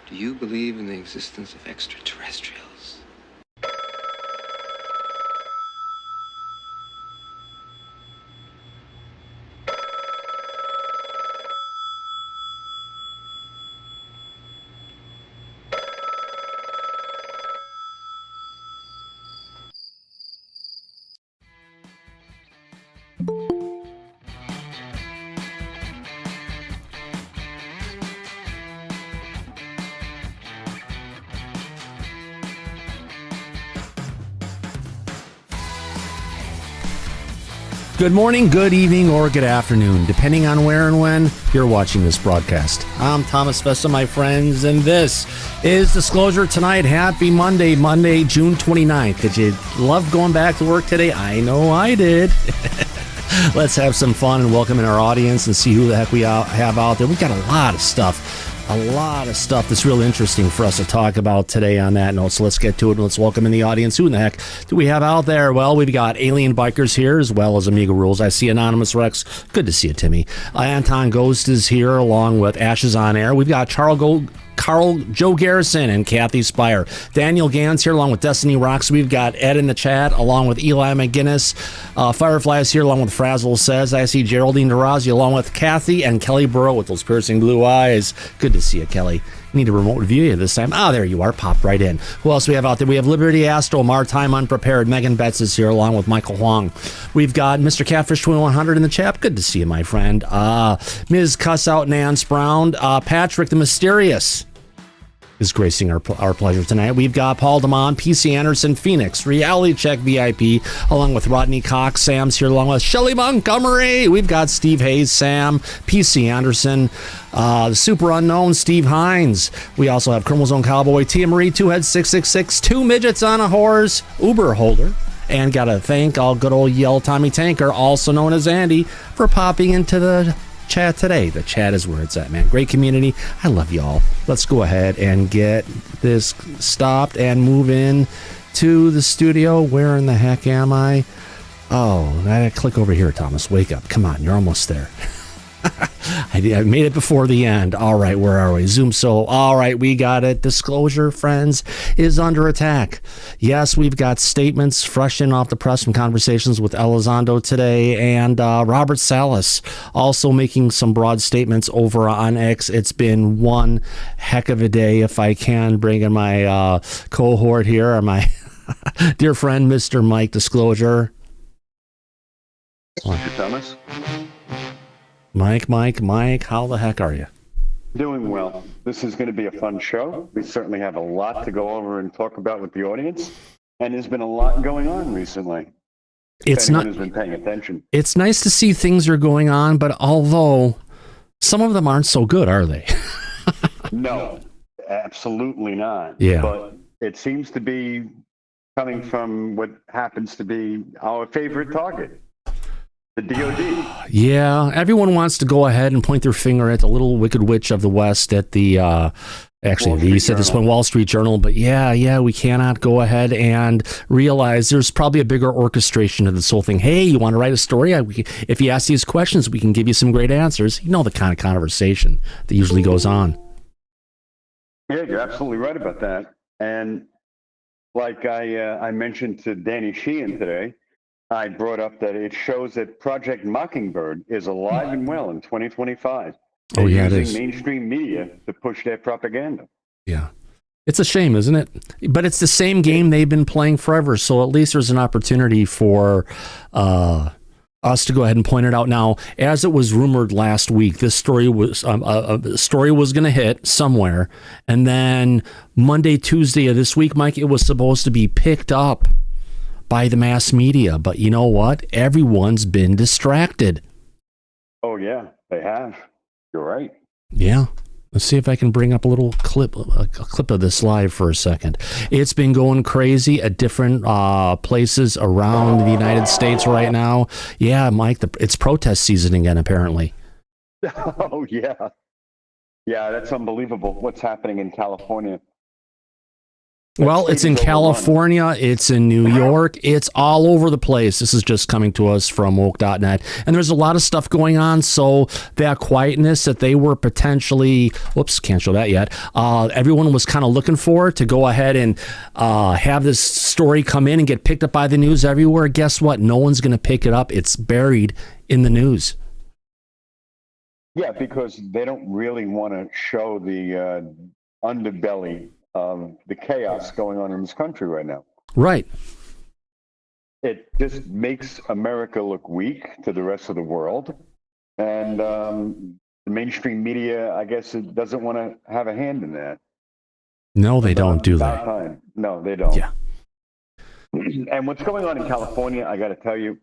Do you believe in the existence of extraterrestrials? Good morning, good evening, or good afternoon, depending on where and when you're watching this broadcast. I'm Thomas Fessler, my friends, and this is Disclosure Tonight. Happy Monday, June 29th. Did you love going back to work today? I know I did. Let's have some fun and welcome in our audience and see who the heck we have out there. We've got a lot of stuff that's really interesting for us to talk about today on that note. So let's get to it and let's welcome in the audience. Who in the heck do we have out there? Well, we've got Alien Bikers here as well as Amiga Rules. I see Anonymous Rex. Good to see you, Timmy. Anton Ghost is here along with Ashes on Air. We've got Carl Joe Garrison and Kathy Spire. Daniel Gans here along with Destiny Rocks. We've got Ed in the chat along with Eli McGinnis. Fireflies here along with Frazzle Says. I see Geraldine DeRozzi along with Kathy and Kelly Burrow with those piercing blue eyes. Good to see you, Kelly. Need a remote review you this time. Oh, there you are. Popped right in. Who else do we have out there? We have Liberty Astro, Maritime Unprepared. Megan Betts is here along with Michael Huang. We've got Mr. Catfish 2100 in the chat. Good to see you, my friend. Ms. Cuss Out Nance Brown. Patrick the Mysterious is gracing our pleasure tonight. We've got Paul DeMond, PC Anderson, Phoenix, Reality Check VIP, along with Rodney Cox. Sam's here along with Shelly Montgomery. We've got Steve Hayes, Sam, PC Anderson, the Super Unknown, Steve Hines. We also have Chromosome Cowboy, Tia Marie, Two Heads 666, Two Midgets on a Horse, Uber Holder. And got to thank all good old Yell Tommy Tanker, also known as Andy, for popping into the chat today. The chat is where it's at, man. Great community. I love y'all. Let's go ahead and get this stopped and move in to the studio. Where in the heck am I? Oh, I gotta click over here, Thomas. Wake up. Come on, you're almost there. I made it before the end. All right, where are we? Zoom. So, all right, we got it. Disclosure, friends, is under attack. Yes, we've got statements fresh in off the press from conversations with Elizondo today, and Robert Salas also making some broad statements over on X. It's been one heck of a day. If I can bring in my cohort here, or my dear friend, Mr. Mike Disclosure. Mr. Thomas. Mike, how the heck are you? Doing well. This is going to be a fun show. We certainly have a lot to go over and talk about with the audience, and there's been a lot going on recently. It's not. Has been paying attention. It's nice to see things are going on, but although some of them aren't so good, are they? No, absolutely not. Yeah. But it seems to be coming from what happens to be our favorite target. The DOD. Yeah, everyone wants to go ahead and point their finger at the little wicked witch of the West at the, actually, you said this one, Wall Street Journal, but yeah, we cannot go ahead and realize there's probably a bigger orchestration of this whole thing. Hey, you want to write a story? If you ask these questions, we can give you some great answers. You know the kind of conversation that usually goes on. Yeah, you're absolutely right about that. And like I mentioned to Danny Sheehan today, I brought up that it shows that Project Mockingbird is alive and well in 2025. Oh, yeah, it using is. Mainstream media to push their propaganda. Yeah. It's a shame, isn't it? But it's the same game they've been playing forever, so at least there's an opportunity for us to go ahead and point it out now. As it was rumored last week, this story was going to hit somewhere, and then Monday, Tuesday of this week, Mike, it was supposed to be picked up by the mass media, but you know what? Everyone's been distracted. Oh yeah, they have. You're right. Yeah. Let's see if I can bring up a little clip of this live for a second. It's been going crazy at different places around the United States right now. Yeah, Mike, it's protest season again, apparently. Oh yeah. Yeah, that's unbelievable what's happening in California. Well, it's in California, it's in New York, it's all over the place. This is just coming to us from woke.net. And there's a lot of stuff going on, so that quietness that they were potentially, whoops, can't show that yet, everyone was kind of looking for to go ahead and have this story come in and get picked up by the news everywhere. Guess what? No one's going to pick it up. It's buried in the news. Yeah, because they don't really want to show the underbelly of the chaos going on in this country right now. Right. It just makes America look weak to the rest of the world. And the mainstream media, I guess, it doesn't want to have a hand in that. No, they don't do that. No, they don't. Yeah. And what's going on in California, I got to tell you,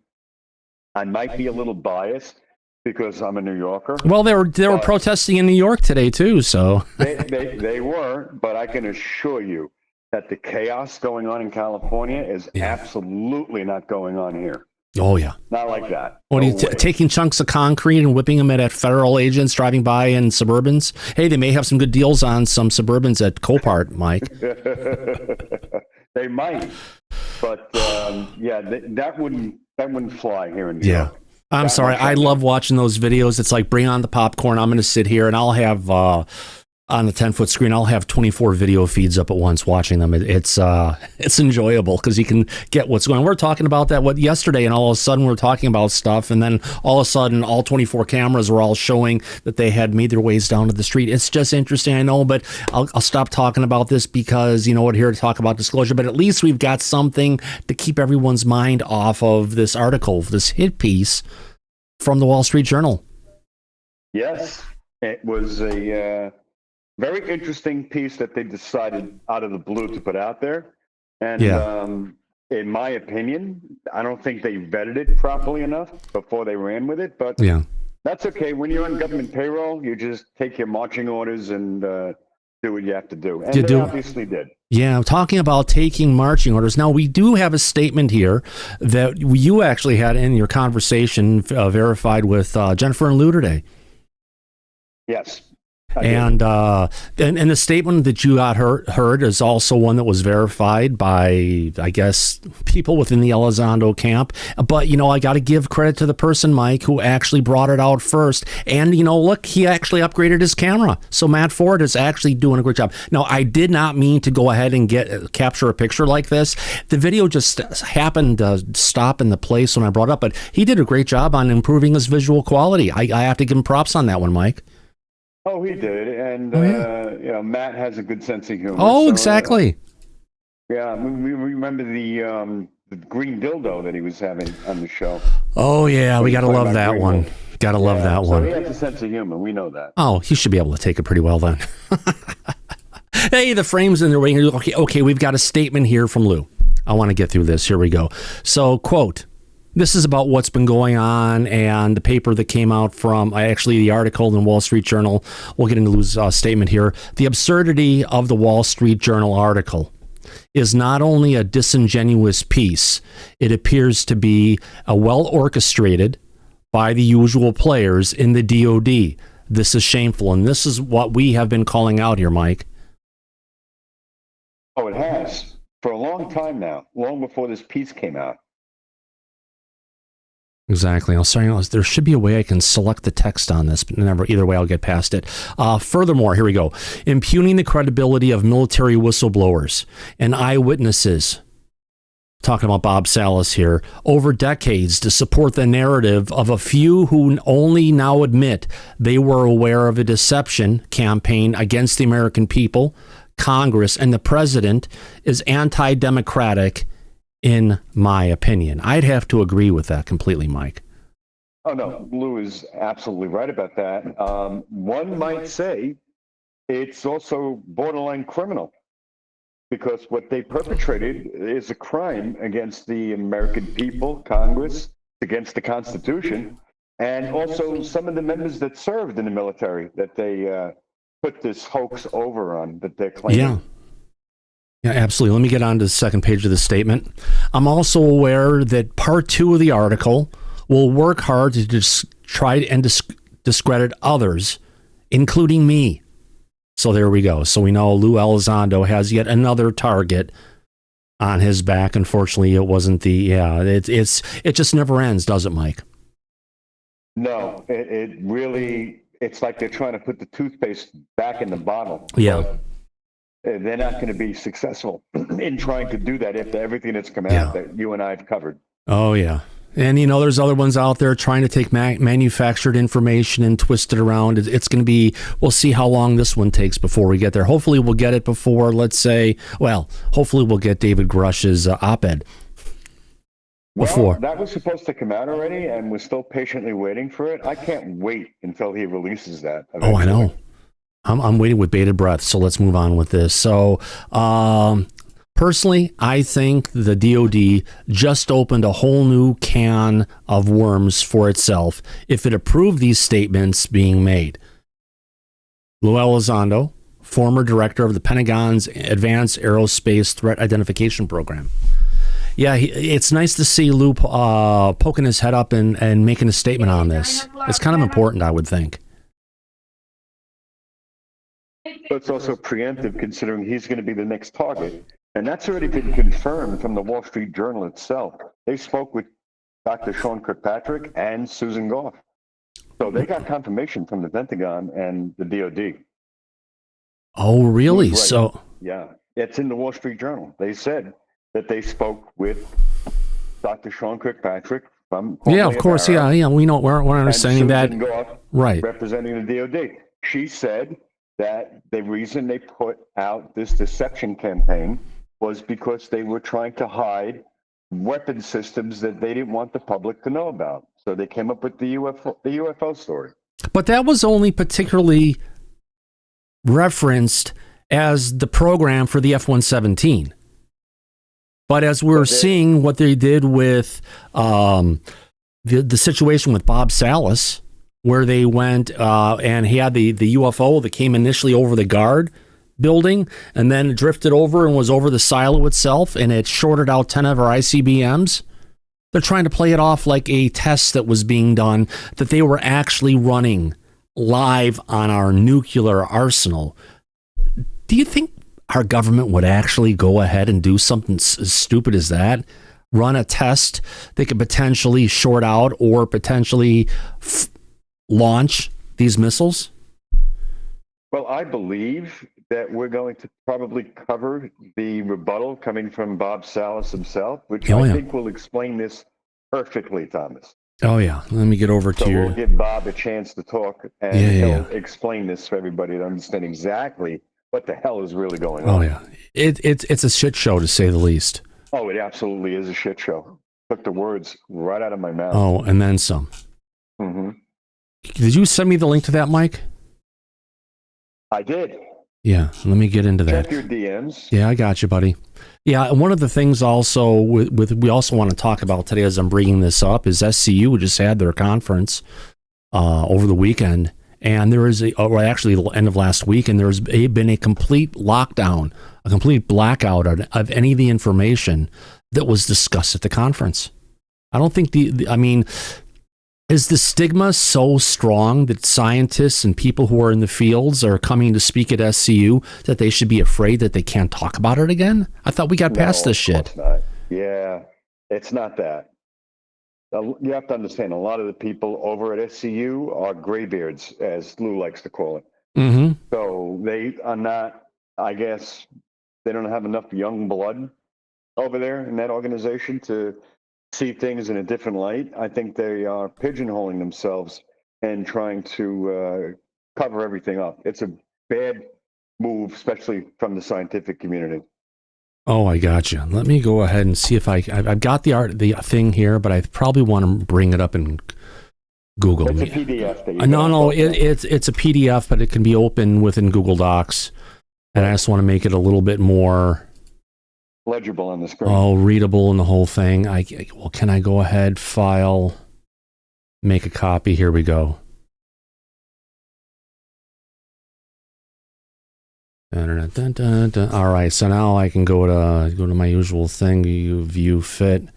I might be a little biased because I'm a New Yorker. Well, they were protesting in New York today too, so they were, but I can assure you that the chaos going on in California is absolutely not going on here. Oh yeah, not like that. What are you taking chunks of concrete and whipping them at federal agents driving by in Suburbans? Hey, they may have some good deals on some Suburbans at Copart, Mike. They might, but that wouldn't fly here in New York. I'm sorry. I love watching those videos. It's like, bring on the popcorn. I'm going to sit here and I'll have on the 10-foot screen, I'll have 24 video feeds up at once watching them. It's enjoyable because you can get what's going on. We're talking about that yesterday, and all of a sudden we're talking about stuff, and then all of a sudden all 24 cameras were all showing that they had made their ways down to the street. It's just interesting, I know, but I'll stop talking about this because, you know, we're here to talk about disclosure, but at least we've got something to keep everyone's mind off of this article, this hit piece from the Wall Street Journal. Yes, it was a very interesting piece that they decided out of the blue to put out there. And in my opinion, I don't think they vetted it properly enough before they ran with it. But that's okay. When you're on government payroll, you just take your marching orders and do what you have to do. And they obviously did. Yeah, I'm talking about taking marching orders. Now, we do have a statement here that you actually had in your conversation verified with Jennifer and Lou today. Yes. And the statement that you got heard is also one that was verified by, I guess, people within the Elizondo camp. But, you know, I got to give credit to the person, Mike, who actually brought it out first. And, you know, look, he actually upgraded his camera. So Matt Ford is actually doing a great job. Now, I did not mean to go ahead and capture a picture like this. The video just happened to stop in the place when I brought it up. But he did a great job on improving his visual quality. I have to give him props on that one, Mike. Oh, he did, and you know, Matt has a good sense of humor. Oh, so, exactly. We remember the green dildo that he was having on the show. Oh yeah, we gotta love that one. Gotta love that one. So he has a sense of humor. We know that. Oh, he should be able to take it pretty well then. Hey, the frame's in their way. Okay, we've got a statement here from Lou. I want to get through this. Here we go. So, quote. This is about what's been going on and the paper that came out from the article in the Wall Street Journal. We'll get into Lou's statement here. The absurdity of the Wall Street Journal article is not only a disingenuous piece, it appears to be a well orchestrated by the usual players in the DOD. This is shameful, and this is what we have been calling out here, Mike. Oh, it has. For a long time now, long before this piece came out. Exactly. There should be a way I can select the text on this, but either way, I'll get past it. Furthermore, here we go. Impugning the credibility of military whistleblowers and eyewitnesses, talking about Bob Salas here, over decades to support the narrative of a few who only now admit they were aware of a deception campaign against the American people, Congress, and the president is anti-democratic. In my opinion, I'd have to agree with that completely, Mike. Oh, no, Lou is absolutely right about that. One might say it's also borderline criminal because what they perpetrated is a crime against the American people, Congress, against the Constitution, and also some of the members that served in the military that they put this hoax over on that they're claiming. Yeah, absolutely. Let me get on to the second page of the statement. I'm also aware that part 2 of the article will work hard to try and discredit others, including me. So there we go. So we know Lou Elizondo has yet another target on his back. Unfortunately, it wasn't it just never ends, does it, Mike? No, it really, it's like they're trying to put the toothpaste back in the bottle. Yeah. But they're not going to be successful in trying to do that after everything that's come out that you and I have covered. Oh, yeah. And, there's other ones out there trying to take manufactured information and twist it around. It's going to be, we'll see how long this one takes before we get there. Hopefully we'll get it before, hopefully we'll get David Grush's op-ed before. Well, that was supposed to come out already, and we're still patiently waiting for it. I can't wait until he releases that eventually. Oh, I know. I'm waiting with bated breath, so let's move on with this. So, personally, I think the DOD just opened a whole new can of worms for itself if it approved these statements being made. Lou Elizondo, former director of the Pentagon's Advanced Aerospace Threat Identification Program. Yeah, it's nice to see Lou poking his head up and making a statement on this. It's kind of important, I would think. But it's also preemptive considering he's going to be the next target. And that's already been confirmed from the Wall Street Journal itself. They spoke with Dr. Sean Kirkpatrick and Susan Goff. So they got confirmation from the Pentagon and the DOD. Oh, really? Right. So, yeah, it's in the Wall Street Journal. They said that they spoke with Dr. Sean Kirkpatrick from of course, yeah. We know we're understanding that, Susan Goff, right? Representing the DOD. She said that the reason they put out this deception campaign was because they were trying to hide weapon systems that they didn't want the public to know about. So they came up with the UFO story. But that was only particularly referenced as the program for the F-117. But as we're seeing what they did with the situation with Bob Salas, where they went and he had the UFO that came initially over the guard building and then drifted over and was over the silo itself, and it shorted out 10 of our ICBMs. They're trying to play it off like a test that was being done, that they were actually running live on our nuclear arsenal. Do you think our government would actually go ahead and do something as stupid as that? Run a test that could potentially short out or potentially launch these missiles? Well, I believe that we're going to probably cover the rebuttal coming from Bob Salas himself, which I think will explain this perfectly, Thomas. Oh, yeah. Let me get over to we'll give Bob a chance to talk, and he'll explain this for everybody to understand exactly what the hell is really going on. Oh, yeah. It's a shit show, to say the least. Oh, it absolutely is a shit show. Took the words right out of my mouth. Oh, and then some. Mm-hmm. Did you send me the link to that, Mike? I did. Yeah, let me get into that. Check your DMs. Yeah, I got you, buddy. Yeah, and one of the things also we also want to talk about today as I'm bringing this up is SCU just had their conference over the weekend, and there is actually the end of last week, and there's been a complete lockdown, a complete blackout of any of the information that was discussed at the conference. I don't think is the stigma so strong that scientists and people who are in the fields are coming to speak at SCU that they should be afraid that they can't talk about it again? I thought we got past this shit. Not. Yeah, it's not that. You have to understand, a lot of the people over at SCU are graybeards, as Lou likes to call it. Mm-hmm. So they are not, I guess, they don't have enough young blood over there in that organization to see things in a different light. I think they are pigeonholing themselves and trying to cover everything up. It's a bad move, especially from the scientific community. Oh, I got you. Let me go ahead and see if I've got the thing here, but I probably want to bring it up in Google. It's a PDF. It's a PDF, but it can be open within Google Docs. And I just want to make it a little bit more legible on the screen. Oh, readable and the whole thing. Can I go ahead, file, make a copy? Here we go. All right, so now I can go to my usual thing. You view fit.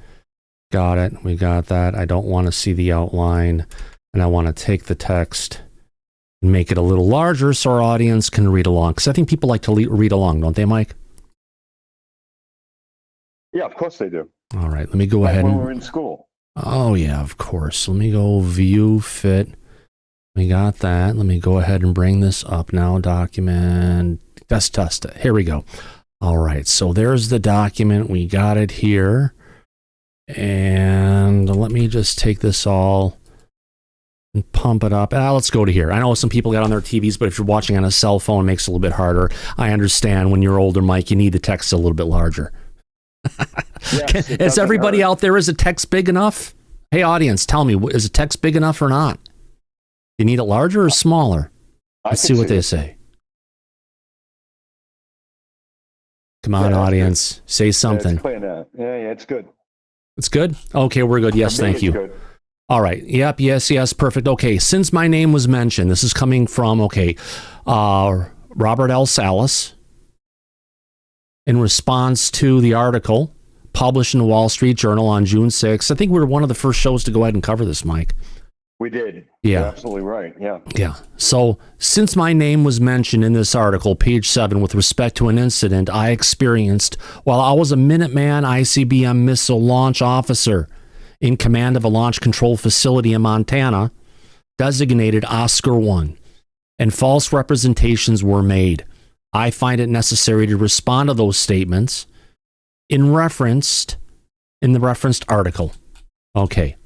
Got it. We got that. I don't want to see the outline, and I want to take the text Make it a little larger so our audience can read along. Because I think people like to read along, don't they, Mike? Yeah, of course they do. All right, let me go Like ahead. when we're in school. Oh, yeah, of course. Let me go view fit. We got that. Let me go ahead and bring this up now. Document. Let's test it. Here we go. All right, so there's the document. We got it here. And let me just take this all and pump it up. Let's go to here. I know some people got on their TVs, but if you're watching on a cell phone, it makes it a little bit harder. I understand when you're older, Mike, you need the text a little bit larger. Yes, Is everybody out there, is the text big enough? Hey, audience, tell me, is the text big enough or not? You need it larger or smaller? Let's see what they say. Come on, audience. Say something. It's clear now. Yeah, it's good. It's good? Okay, we're good. Yes, thank you. Good. All right. Yep. Yes. Perfect. Okay. Since my name was mentioned, this is coming from, Robert L. Salas. In response to the article published in the Wall Street Journal on June 6th, I think we were one of the first shows to go ahead and cover this, Mike. We did. Yeah. You're absolutely right. Yeah. Yeah. So since my name was mentioned in this article, page 7, with respect to an incident I experienced while I was a Minuteman ICBM missile launch officer in command of a launch control facility in Montana, designated Oscar 1, and false representations were made, I find it necessary to respond to those statements in the referenced article. Okay,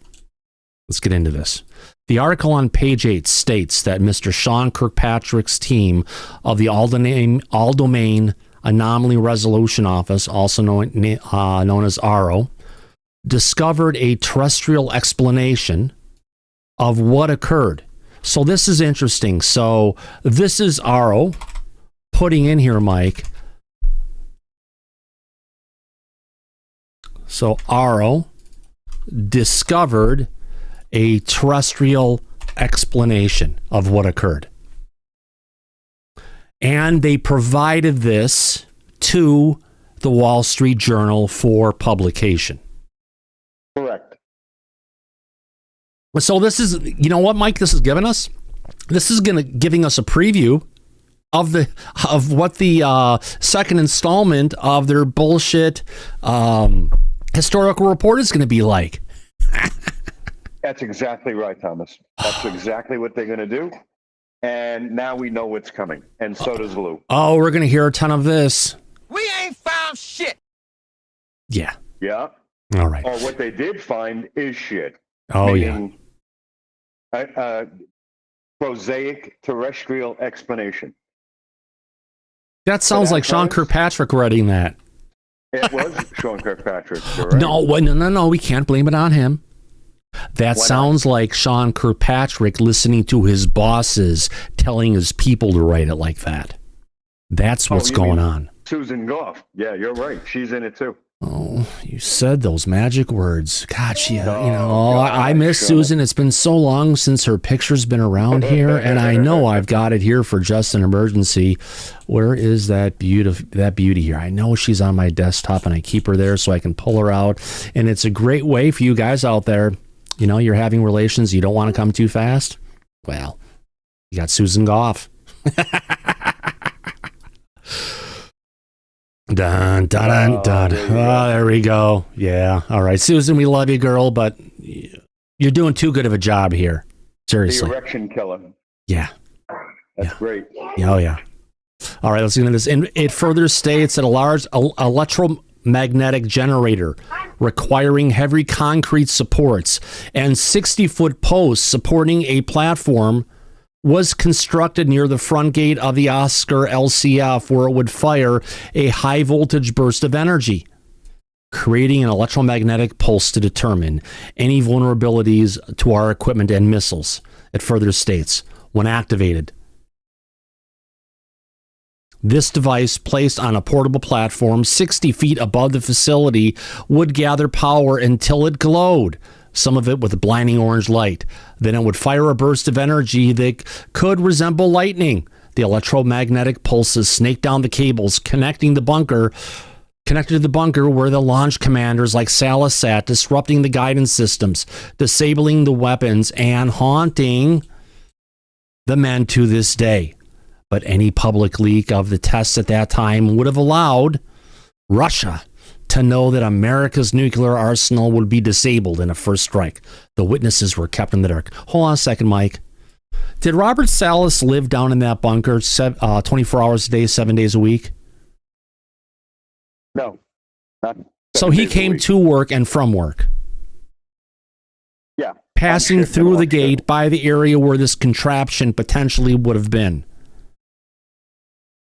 let's get into this. The article on page 8 states that Mr. Sean Kirkpatrick's team of the All Domain Anomaly Resolution Office, also known as ARO, discovered a terrestrial explanation of what occurred. So this is interesting. So this is ARO putting in here, Mike. So ARO discovered a terrestrial explanation of what occurred. And they provided this to the Wall Street Journal for publication. Correct. So this is, you know what, Mike, this is giving us? This is giving us a preview of what the second installment of their bullshit historical report is going to be like. That's exactly right, Thomas. That's exactly what they're going to do. And now we know what's coming. And so does Lou. Oh, we're going to hear a ton of this. We ain't found shit. Yeah. Yeah. All right. Or what they did find is shit. Oh, meaning, prosaic terrestrial explanation. That sounds like Sean Kirkpatrick writing that. It was Sean Kirkpatrick. Right? No, we can't blame it on him. That sounds like Sean Kirkpatrick listening to his bosses telling his people to write it like that. That's what's going on. Susan Goff. Yeah, you're right. She's in it too. Oh, you said those magic words. God, I miss Susan. It's been so long since her picture's been around here, and I know I've got it here for just an emergency. Where is that beauty here? I know she's on my desktop, and I keep her there so I can pull her out. And it's a great way for you guys out there. You know, you're having relations. You don't want to come too fast. Well, you got Susan Goff. Dun, dun, dun, dun. Oh, there we go. Yeah. All right. Susan, we love you, girl, but you're doing too good of a job here. Seriously. The erection killer. Yeah. That's great. Oh, yeah. All right. Let's get into this. And it further states that a large electromagnetic generator requiring heavy concrete supports and 60-foot posts supporting a platform was constructed near the front gate of the Oscar LCF, where it would fire a high voltage burst of energy, creating an electromagnetic pulse to determine any vulnerabilities to our equipment and missiles. It further states, when activated, this device, placed on a portable platform 60 feet above the facility, would gather power until it glowed, some of it with a blinding orange light. Then it would fire a burst of energy that could resemble lightning. The electromagnetic pulses snaked down the cables connected to the bunker where the launch commanders like Salas sat, disrupting the guidance systems, disabling the weapons, and haunting the men to this day. But any public leak of the tests at that time would have allowed Russia to know that America's nuclear arsenal would be disabled in a first strike. The witnesses were kept in the dark. Hold on a second, Mike. Did Robert Salas live down in that bunker 24 hours a day, 7 days a week? No. Not so he came to work and from work. Yeah. Passing through the gate by the area where this contraption potentially would have been.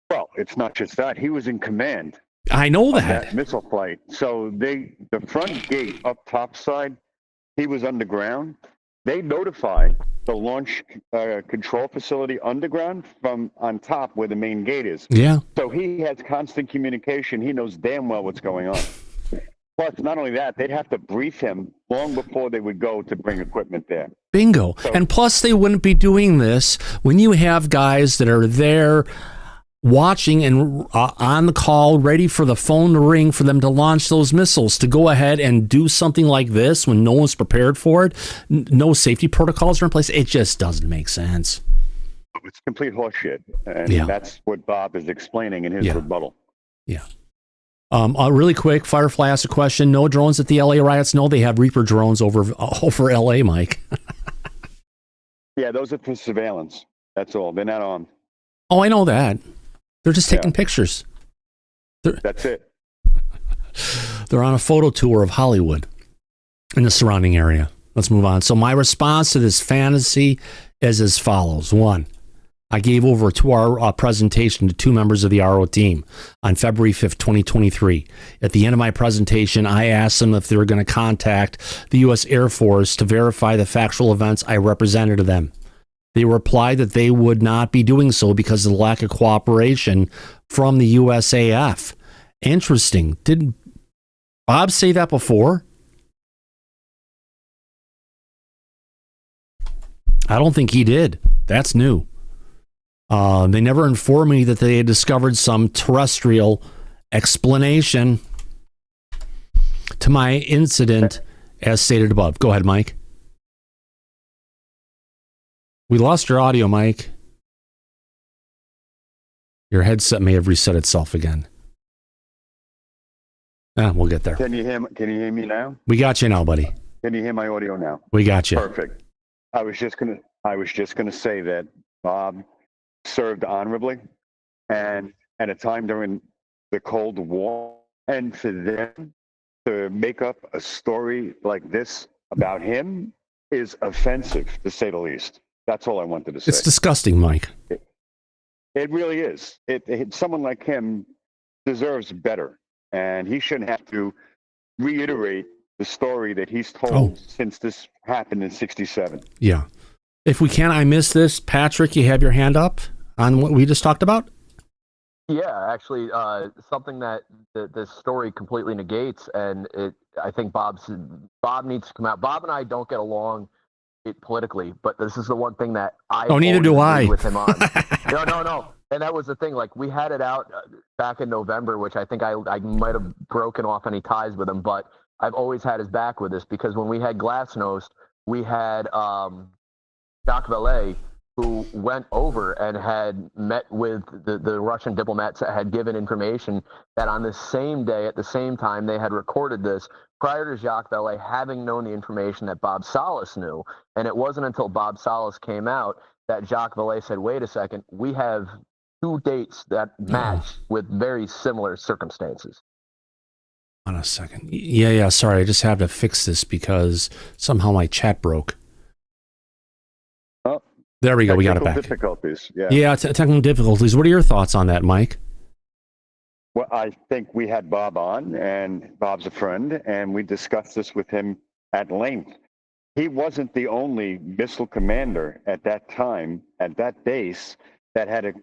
Well, it's not just that. He was in command. I know that. Missile flight. So the front gate up top side, he was underground. They notified the launch control facility underground from on top where the main gate is. Yeah. So he has constant communication. He knows damn well what's going on. Plus, not only that, they'd have to brief him long before they would go to bring equipment there. Bingo. So, and plus, they wouldn't be doing this when you have guys that are there watching and on the call, ready for the phone to ring for them to launch those missiles, to go ahead and do something like this when no one's prepared for it. No safety protocols are in place. It just doesn't make sense. It's complete horseshit. And that's what Bob is explaining in his rebuttal. Yeah. Really quick, Firefly asked a question. No drones at the LA riots? No, they have Reaper drones over LA, Mike. Yeah, those are for surveillance. That's all. They're not armed. Oh, I know that. They're just taking pictures. That's it. They're on a photo tour of Hollywood and the surrounding area. Let's move on. So my response to this fantasy is as follows. 1, I gave over a 2-hour presentation to 2 members of the RO team on February 5th, 2023. At the end of my presentation, I asked them if they were going to contact the U.S. Air Force to verify the factual events I represented to them. They replied that they would not be doing so because of the lack of cooperation from the USAF. Interesting. Did Bob say that before? I don't think he did. That's new. They never informed me that they had discovered some terrestrial explanation to my incident as stated above. Go ahead, Mike. We lost your audio, Mike. Your headset may have reset itself again. We'll get there. Can you hear me now? We got you now, buddy. Can you hear my audio now? We got you. Perfect. I was just gonna say that Bob served honorably, and at a time during the Cold War, and for them to make up a story like this about him is offensive, to say the least. That's all I wanted to say. It's disgusting, Mike. It really is. Someone like him deserves better, and he shouldn't have to reiterate the story that he's told since this happened in '67. Yeah. If we can, I missed this. Patrick, you have your hand up on what we just talked about? Yeah, actually, something that this story completely negates, and I think Bob needs to come out. Bob and I don't get along politically, but this is the one thing that I neither do I with him on. No. And that was the thing. Like, we had it out back in November, which I think I might have broken off any ties with him, but I've always had his back with this, because when we had Glasnost, we had Jacques Vallée, who went over and had met with the Russian diplomats that had given information that on the same day, at the same time, they had recorded this prior to Jacques Vallée having known the information that Bob Salas knew. And it wasn't until Bob Salas came out that Jacques Vallée said, wait a second, we have 2 dates that match with very similar circumstances. On a second. Yeah. Sorry, I just have to fix this because somehow my chat broke. There we go. We got it back. Difficulties. Technical difficulties. What are your thoughts on that, Mike? Well, I think we had Bob on, and Bob's a friend, and we discussed this with him at length. He wasn't the only missile commander at that time, at that base, that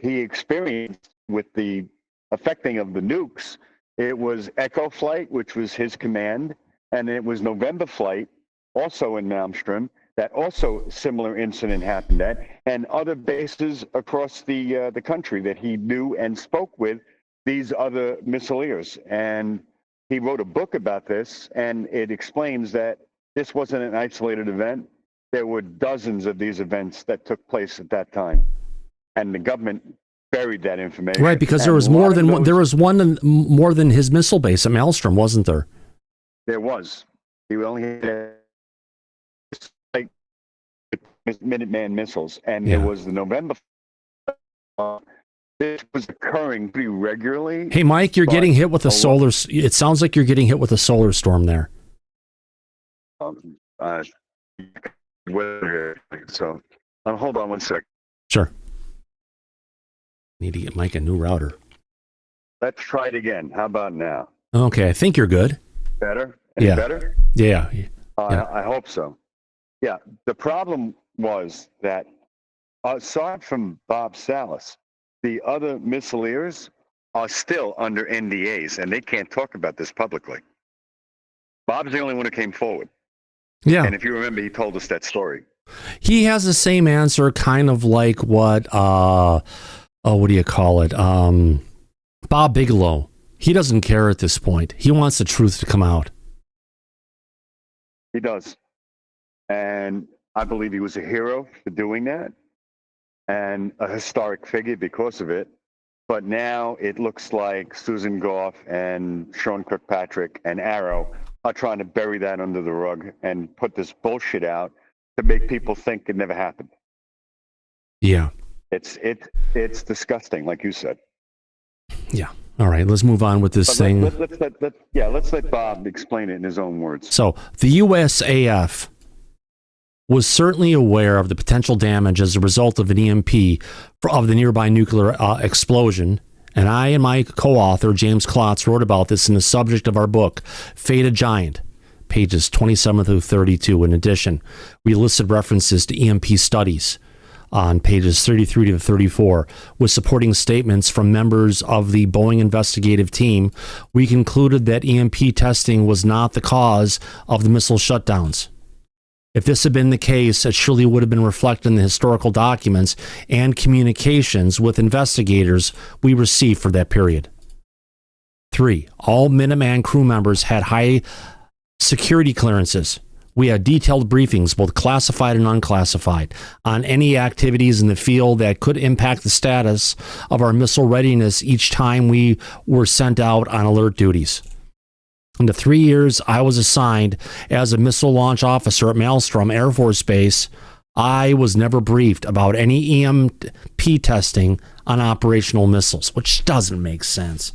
he experienced with the affecting of the nukes. It was Echo Flight, which was his command, and it was November Flight, also in Malmstrom, that also similar incident happened at, and other bases across the country that he knew and spoke with these other missileers. And he wrote a book about this, and it explains that this wasn't an isolated event. there were dozens of these events that took place at that time, and the government buried that information. Right, because there And was a lot more of than those- there was more than his missile base at Maelstrom, wasn't there? There was. He only had like Minuteman missiles, and Yeah. there was the November. This was occurring pretty regularly. Hey, Mike, you're But getting hit with a a solar. It sounds like you're getting hit with a solar storm there. So, hold on one sec. Sure. Need to get Mike a new router. Let's try it again. How about now? Okay, I think you're good. Better? Any Yeah. better? Yeah. Yeah. I hope so. Yeah. The problem was that aside from Bob Salas, the other missileers are still under NDAs, and they can't talk about this publicly. Bob's the only one who came forward. Yeah. And if you remember, he told us that story. He has the same answer, kind of like what what do you call it? Bob Bigelow. He doesn't care at this point. He wants the truth to come out. He does. And I believe he was a hero for doing that and a historic figure because of it. But now it looks like Susan Goff and Sean Kirkpatrick and Arrow are trying to bury that under the rug and put this bullshit out to make people think it never happened. Yeah. It's disgusting, like you said. Yeah. All right, let's move on with this But thing. let's let Bob explain it in his own words. So the USAF was certainly aware of the potential damage as a result of an EMP of the nearby nuclear explosion. And I and my co-author, James Klotz, wrote about this in the subject of our book, Fate a Giant, pages 27 through 32. In addition, we listed references to EMP studies on pages 33 to 34, with supporting statements from members of the Boeing investigative team. We concluded that EMP testing was not the cause of the missile shutdowns. If this had been the case, it surely would have been reflected in the historical documents and communications with investigators we received for that period. 3. All Minuteman crew members had high security clearances. We had detailed briefings, both classified and unclassified, on any activities in the field that could impact the status of our missile readiness each time we were sent out on alert duties. In the 3 years I was assigned as a missile launch officer at Maelstrom Air Force Base, I was never briefed about any EMP testing on operational missiles, which doesn't make sense.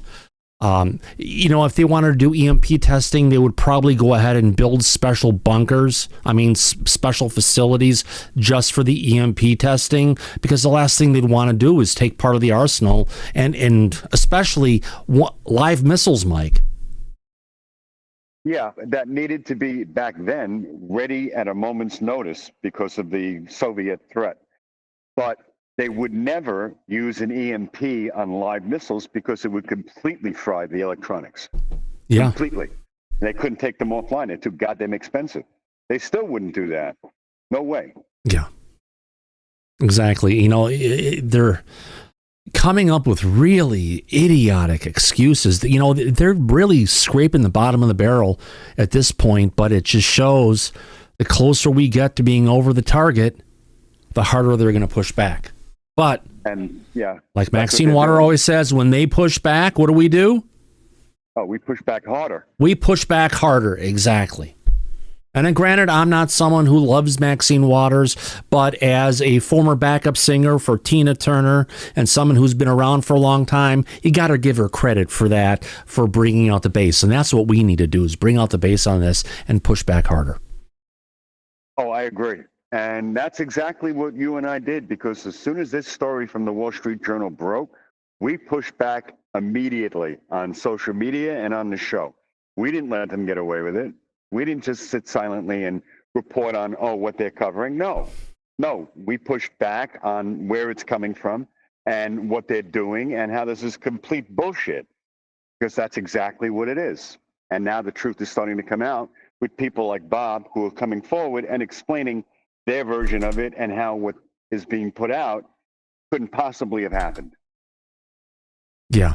If they wanted to do EMP testing, they would probably go ahead and build special bunkers. Special facilities just for the EMP testing, because the last thing they'd want to do is take part of the arsenal and especially live missiles, Mike. Yeah, that needed to be back then ready at a moment's notice because of the Soviet threat. But they would never use an EMP on live missiles because it would completely fry the electronics. Yeah. Completely. They couldn't take them offline. They're too goddamn expensive. They still wouldn't do that. No way. Yeah. Exactly. They're coming up with really idiotic excuses. They're really scraping the bottom of the barrel at this point, but it just shows the closer we get to being over the target, the harder they're going to push back. But, like Maxine Water always says, when they push back, what do? Oh, we push back harder. We push back harder, exactly. And then granted, I'm not someone who loves Maxine Waters, but as a former backup singer for Tina Turner and someone who's been around for a long time, you got to give her credit for that, for bringing out the bass. And that's what we need to do, is bring out the bass on this and push back harder. Oh, I agree. And that's exactly what you and I did, because as soon as this story from the Wall Street Journal broke, we pushed back immediately on social media and on the show. We didn't let them get away with it. We didn't just sit silently and report on, what they're covering. No, we pushed back on where it's coming from and what they're doing and how this is complete bullshit, because that's exactly what it is. And now the truth is starting to come out with people like Bob, who are coming forward and explaining their version of it and how what is being put out couldn't possibly have happened. Yeah.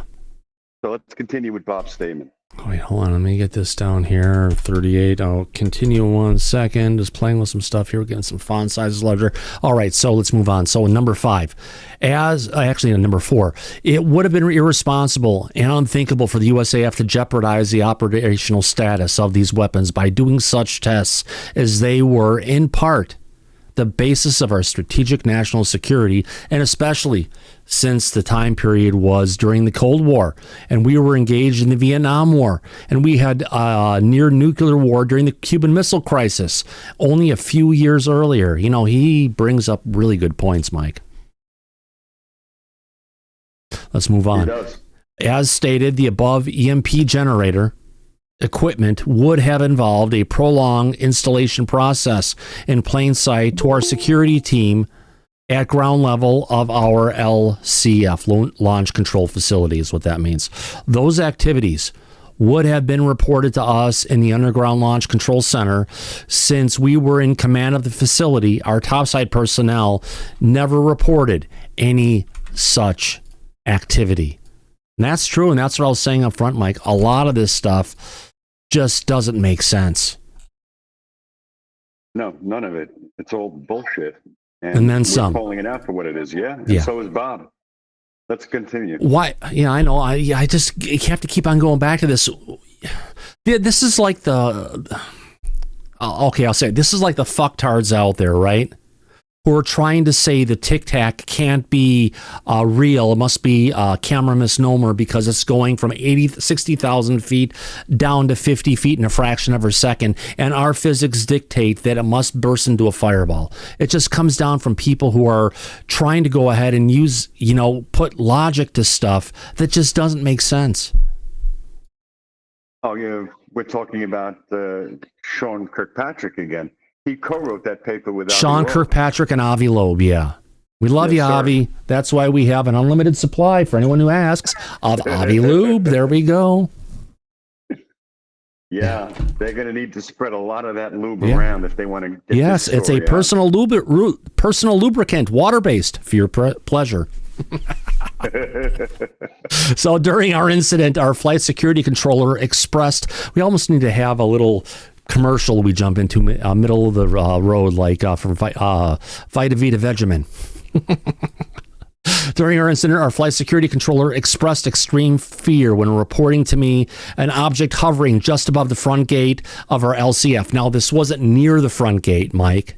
So let's continue with Bob's statement. Wait, hold on. Let me get this down here. 38. I'll continue 1 second. Just playing with some stuff here. We're getting some font sizes larger. All right, so let's move on. So number 5, number 4, it would have been irresponsible and unthinkable for the USAF to jeopardize the operational status of these weapons by doing such tests, as they were, in part, the basis of our strategic national security, and especially since the time period was during the Cold War, and we were engaged in the Vietnam War, and we had near nuclear war during the Cuban Missile Crisis only a few years earlier. You know, he brings up really good points, Mike. Let's move on. He does. As stated, the above EMP generator equipment would have involved a prolonged installation process in plain sight to our security team at ground level of our LCF, launch control facility is what that means. Those activities would have been reported to us in the Underground Launch Control Center. Since we were in command of the facility, our topside personnel never reported any such activity. And that's true, and that's what I was saying up front, Mike. A lot of this stuff just doesn't make sense. No, none of it. It's all bullshit. And then we're some. calling it out for what it is. Yeah. And Yeah. so is Bob. Let's continue. Why? Yeah, I know. I just have to keep on going back to this. This is like the... Okay, I'll say it. This is like the fucktards out there, right? Who are trying to say the Tic Tac can't be real. It must be a camera misnomer because it's going from 60,000 feet down to 50 feet in a fraction of a second. And our physics dictate that it must burst into a fireball. It just comes down from people who are trying to go ahead and use, put logic to stuff that just doesn't make sense. Oh, yeah. We're talking about Sean Kirkpatrick again. He co-wrote that paper with Sean Avi Loeb. Kirkpatrick and Avi Loeb, yeah. We love you, Yes, sir. Avi. That's why we have an unlimited supply for anyone who asks of Avi Lube. There we go. Yeah, they're going to need to spread a lot of that lube Yeah. around if they want to get Yes, this it's a story out. personal lubricant, water-based, for your pleasure. So during our incident, our flight security controller expressed, we almost need to have a little commercial we jump into middle of the road, like from Vita Vita Vegemin. During our incident, our flight security controller expressed extreme fear when reporting to me an object hovering just above the front gate of our LCF. Now, this wasn't near the front gate, Mike.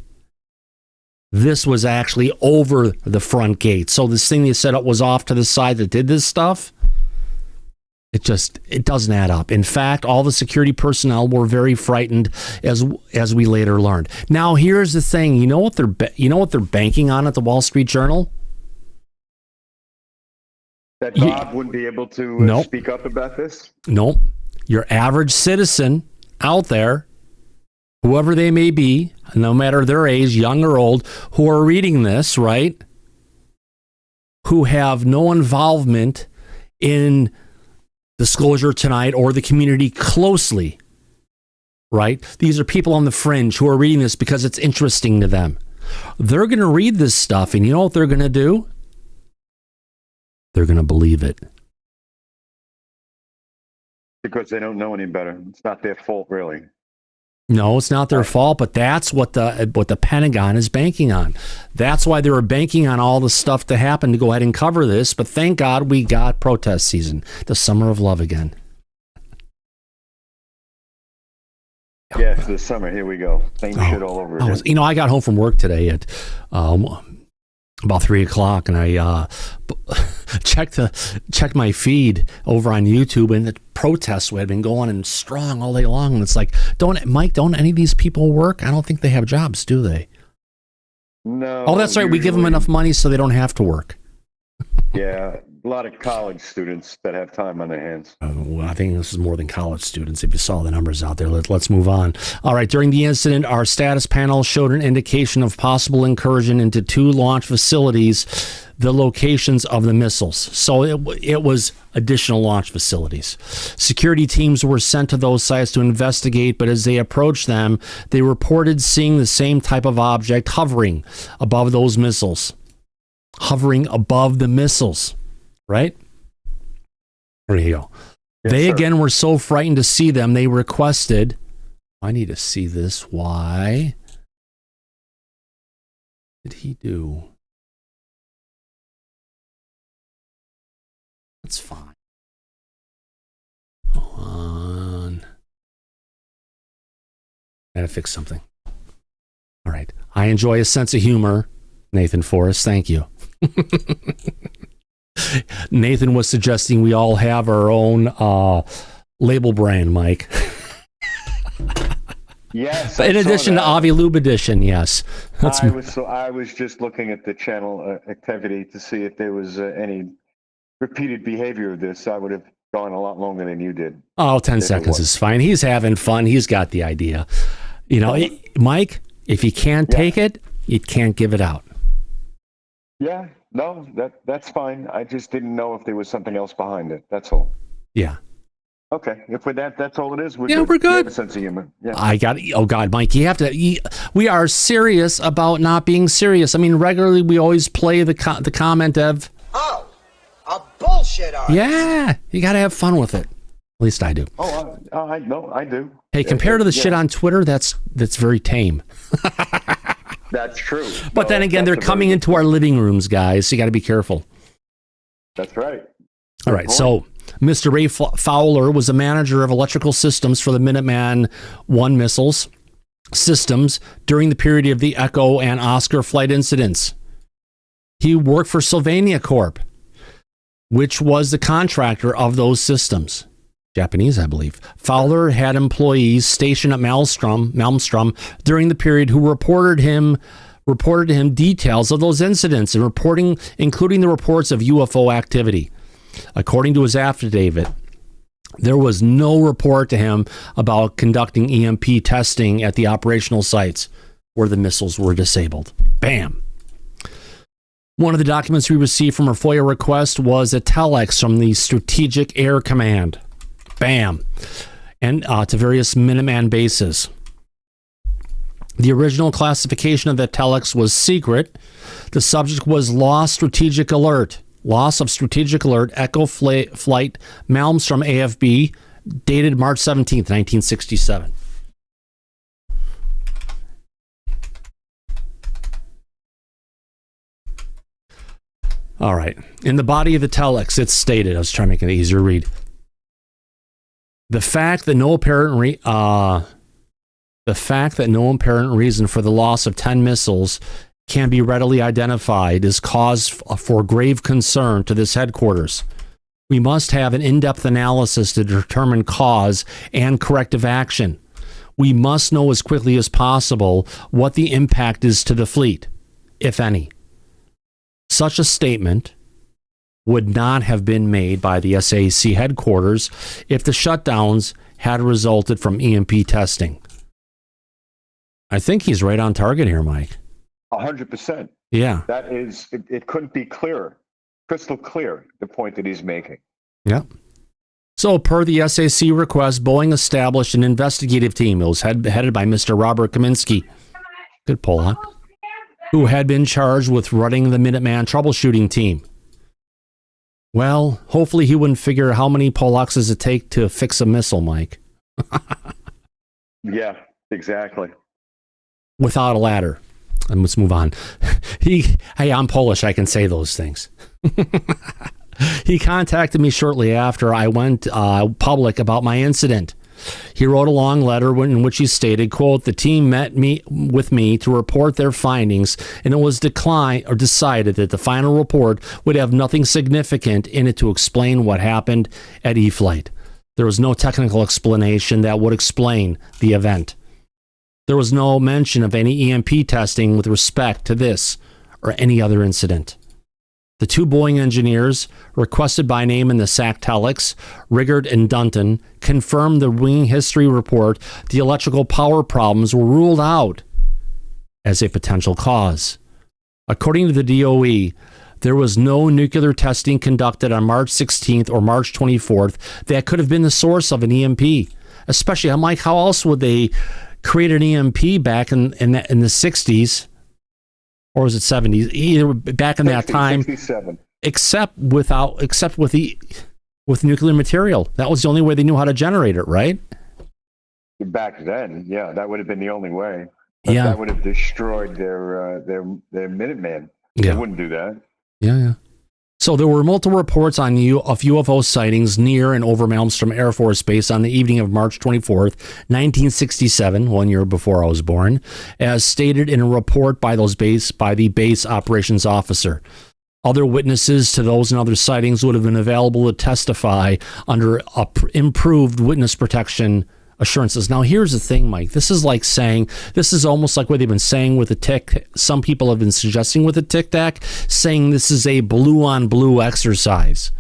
This was actually over the front gate. So this thing they set up was off to the side that did this stuff. It doesn't add up. In fact, all the security personnel were very frightened, as we later learned. Now, here's the thing. You know what they're banking on at the Wall Street Journal? That Bob wouldn't be able to Nope. speak up about this? Nope. Your average citizen out there, whoever they may be, no matter their age, young or old, who are reading this, right? Who have no involvement in Disclosure tonight or the community closely, right? These are people on the fringe who are reading this because it's interesting to them. They're going to read this stuff, and you know what they're going to do? They're going to believe it. Because they don't know any better. It's not their fault, really. No, it's not their fault, but that's what the Pentagon is banking on. That's why they were banking on all the stuff to happen to go ahead and cover this. But thank God we got protest season, the summer of love again. Yeah, it's the summer. Here we go. Same shit all over again. I got home from work today at about 3:00, and I checked my feed over on YouTube, and the protests had been going and strong all day long. And it's like, don't any of these people work? I don't think they have jobs, do they? No. Oh, that's right. We give them enough money so they don't have to work. Yeah, a lot of college students that have time on their hands. Well, I think this is more than college students. If you saw the numbers out there, let's move on. All right. During the incident, our status panel showed an indication of possible incursion into 2 launch facilities, the locations of the missiles. So it was additional launch facilities. Security teams were sent to those sites to investigate, but as they approached them, they reported seeing the same type of object hovering above those missiles. Hovering above the missiles, right? There you go. They sir. again were so frightened to see them, they requested, I need to see this. Why did he do? That's fine. Hold on. Gotta fix something. All right. I enjoy a sense of humor, Nathan Forrest. Thank you. Nathan was suggesting we all have our own label brand, Mike. Yes. In addition to Avi Lube Edition, yes. I was just looking at the channel activity to see if there was any repeated behavior of this. I would have gone a lot longer than you did. Oh, 10 seconds is fine. He's having fun. He's got the idea. You know, Mike, if you can't take it, you can't give it out. Yeah, no, that's fine. I just didn't know if there was something else behind it. That's all. Yeah. Okay, if with that's all it is. We're We're good. You have a sense of humor. Yeah. I got it. Oh, God, Mike, you have to. We are serious about not being serious. I mean, regularly we always play the comment of, Oh, a bullshit artist. yeah, you got to have fun with it. At least I do. Oh, I know, I do. Hey, compared to the shit on Twitter, that's very tame. That's true. But then again, they're coming into our living rooms, guys, so you got to be careful. That's right. All right, so Mr. Ray Fowler was a manager of electrical systems for the Minuteman I missiles systems during the period of the Echo and Oscar flight incidents. He worked for Sylvania Corp, which was the contractor of those systems. Japanese, I believe. Fowler had employees stationed at Malmstrom during the period who reported to him details of those incidents and including the reports of UFO activity. According to his affidavit, there was no report to him about conducting EMP testing at the operational sites where the missiles were disabled. Bam. One of the documents we received from our FOIA request was a telex from the Strategic Air Command. Bam. And to various Minuteman bases. The original classification of the telex was secret. The subject was Loss of Strategic Alert, Echo Flight, Malmstrom AFB, dated March 17th, 1967. All right. In the body of the telex, it's stated, I was trying to make it easier to read. The fact that no apparent reason for the loss of 10 missiles can be readily identified is cause for grave concern to this headquarters. We must have an in-depth analysis to determine cause and corrective action. We must know as quickly as possible what the impact is to the fleet, if any. Such a statement would not have been made by the SAC headquarters if the shutdowns had resulted from EMP testing. I think he's right on target here, Mike. 100%. Yeah. That is, it couldn't be clearer, crystal clear, the point that he's making. Yep. So, per the SAC request, Boeing established an investigative team. It was headed by Mr. Robert Kaminsky. Good pull, huh? Who had been charged with running the Minuteman troubleshooting team. Well, hopefully he wouldn't figure how many Pollux it take to fix a missile, Mike. Yeah, exactly. Without a ladder. And let's move on. Hey, I'm Polish. I can say those things. He contacted me shortly after I went public about my incident. He wrote a long letter in which he stated, quote, the team met with me to report their findings, and it was decided that the final report would have nothing significant in it to explain what happened at E-Flight. There was no technical explanation that would explain the event. There was no mention of any EMP testing with respect to this or any other incident. The two Boeing engineers, requested by name in the SAC telex, Riggert and Dunton, confirmed the wing history report. The electrical power problems were ruled out as a potential cause. According to the DOE, there was no nuclear testing conducted on March 16th or March 24th that could have been the source of an EMP. Especially, I'm like, how else would they create an EMP back in the 60s? Or was it 70s? Either back in 60, that time, 67. except with with nuclear material. That was the only way they knew how to generate it, right? Back then, yeah, that would have been the only way. But Yeah. that would have destroyed their Minuteman. Yeah. They wouldn't do that. Yeah. So there were multiple reports of UFO sightings near and over Malmstrom Air Force Base on the evening of March 24th, 1967, 1 year before I was born, as stated in a report by the base operations officer. Other witnesses to those and other sightings would have been available to testify under improved witness protection assurances. Now, here's the thing, Mike. This is almost like what they've been saying with the Tic. Some people have been suggesting with the Tic Tac, saying this is a blue on blue exercise.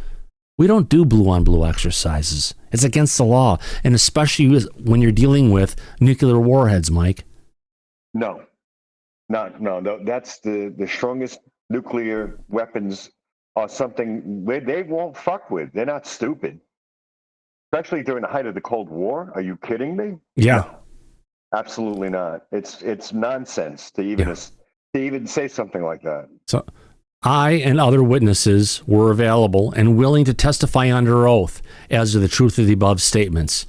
We don't do blue on blue exercises. It's against the law. And especially when you're dealing with nuclear warheads, Mike. No. That's the strongest nuclear weapons are something they won't fuck with. They're not stupid. Especially during the height of the Cold War. Are you kidding me? Yeah. No, absolutely not. It's nonsense to even say something like that. So I and other witnesses were available and willing to testify under oath as to the truth of the above statements.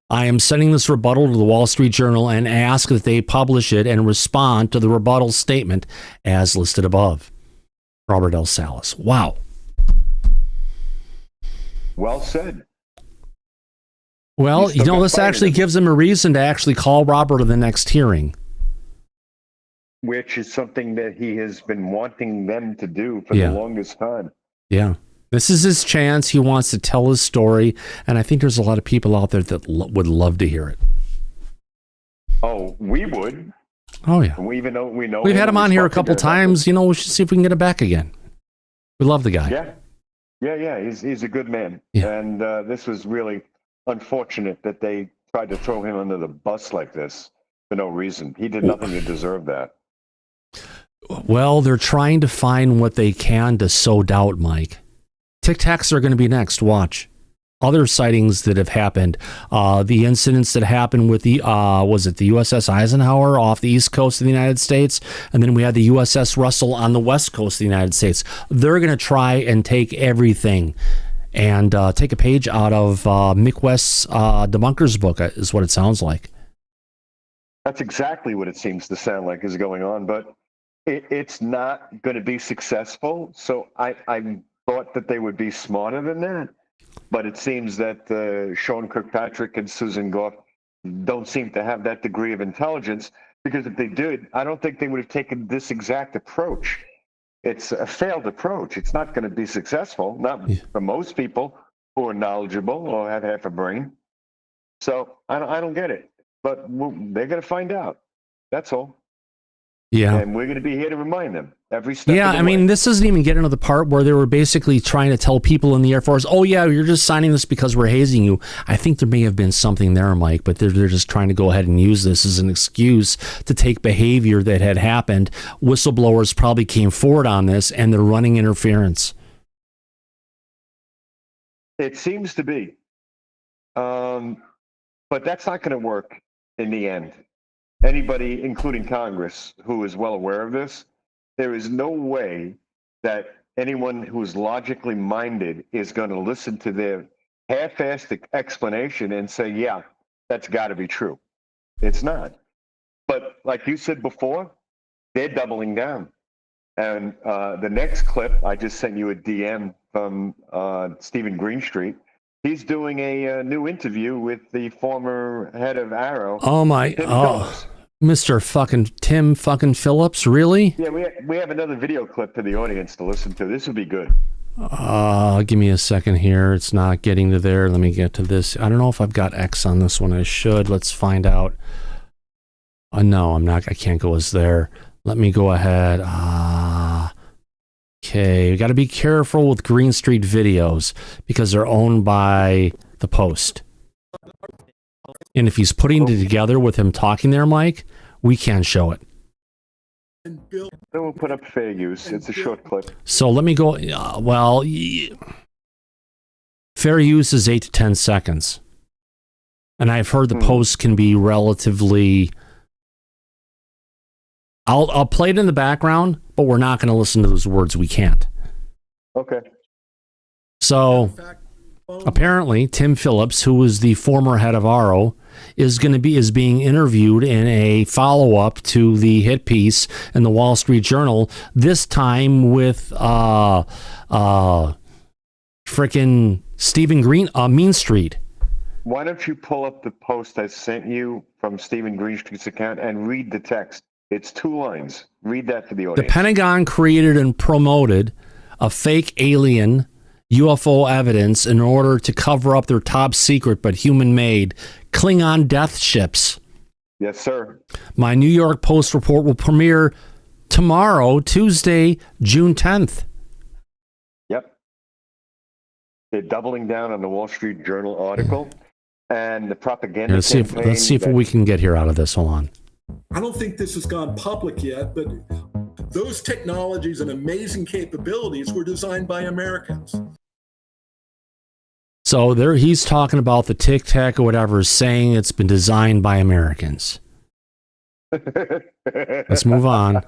I am sending this rebuttal to the Wall Street Journal and ask that they publish it and respond to the rebuttal statement as listed above. Robert L. Salas. Wow. Well said. Well, this actually gives them a reason to actually call Robert to the next hearing. Which is something that he has been wanting them to do for the longest time. Yeah. This is his chance. He wants to tell his story. And I think there's a lot of people out there that would love to hear it. Oh, we would. Oh, yeah. We've had him on here a couple times. We should see if we can get him back again. We love the guy. Yeah. He's a good man. Yeah. And this was really unfortunate that they tried to throw him under the bus like this for no reason. He did nothing to deserve that. Well, they're trying to find what they can to sow doubt, Mike. Tic Tacs are going to be next. Watch. Other sightings that have happened. The incidents that happened with the USS Eisenhower off the east coast of the United States, and then we had the USS Russell on the west coast of the United States. They're going to try and take everything and take a page out of Mick West's Debunker's book, is what it sounds like. That's exactly what it seems to sound like is going on, but it's not going to be successful. So I thought that they would be smarter than that, but it seems that Sean Kirkpatrick and Susan Goff don't seem to have that degree of intelligence, because if they did, I don't think they would have taken this exact approach. It's a failed approach. It's not going to be successful, not for most people who are knowledgeable or have half a brain. So I don't get it, but they're going to find out. That's all. Yeah. And we're going to be here to remind them every step Yeah, of the I mean, way. this doesn't even get into the part where they were basically trying to tell people in the Air Force, oh, yeah, you're just signing this because we're hazing you. I think there may have been something there, Mike, but they're just trying to go ahead and use this as an excuse to take behavior that had happened. Whistleblowers probably came forward on this, and they're running interference. It seems to be. But that's not going to work in the end. Anybody, including Congress, who is well aware of this, there is no way that anyone who is logically minded is going to listen to their half-assed explanation and say, yeah, that's got to be true. It's not. But like you said before, they're doubling down. And the next clip, I just sent you a DM from Stephen Greenstreet. He's doing a new interview with the former head of Arrow. Oh, my. Mr. fucking Tim fucking Phillips, really? Yeah, we have another video clip for the audience to listen to. This would be good. Give me a second here. It's not getting to there. Let me get to this. I don't know if I've got X on this one. I should. Let's find out. No, I'm not. I can't go as there. Let me go ahead. Okay, we got to be careful with Green Street videos because they're owned by the Post. And if he's putting it together with him talking there, Mike, we can't show it. Then we'll put up fair use. It's a short clip. So let me go. Fair use is 8 to 10 seconds. And I've heard the Post can be relatively... I'll play it in the background, but we're not going to listen to those words. We can't. Okay. So Apparently, Tim Phillips, who was the former head of ARO, is being interviewed in a follow-up to the hit piece in the Wall Street Journal, this time with frickin' Stephen Green, Mean Street. Why don't you pull up the post I sent you from Stephen Greenstreet's account and read the text? It's 2 lines. Read that to the audience. The Pentagon created and promoted a fake alien UFO evidence in order to cover up their top secret but human-made Klingon death ships. Yes, sir. My New York Post report will premiere tomorrow, Tuesday, June 10th. Yep. They're doubling down on the Wall Street Journal article and the propaganda Let's see if that we can get here out of this. Hold on. I don't think this has gone public yet, but those technologies and amazing capabilities were designed by Americans. So there, he's talking about the Tic Tac or whatever, saying it's been designed by Americans. Let's move on.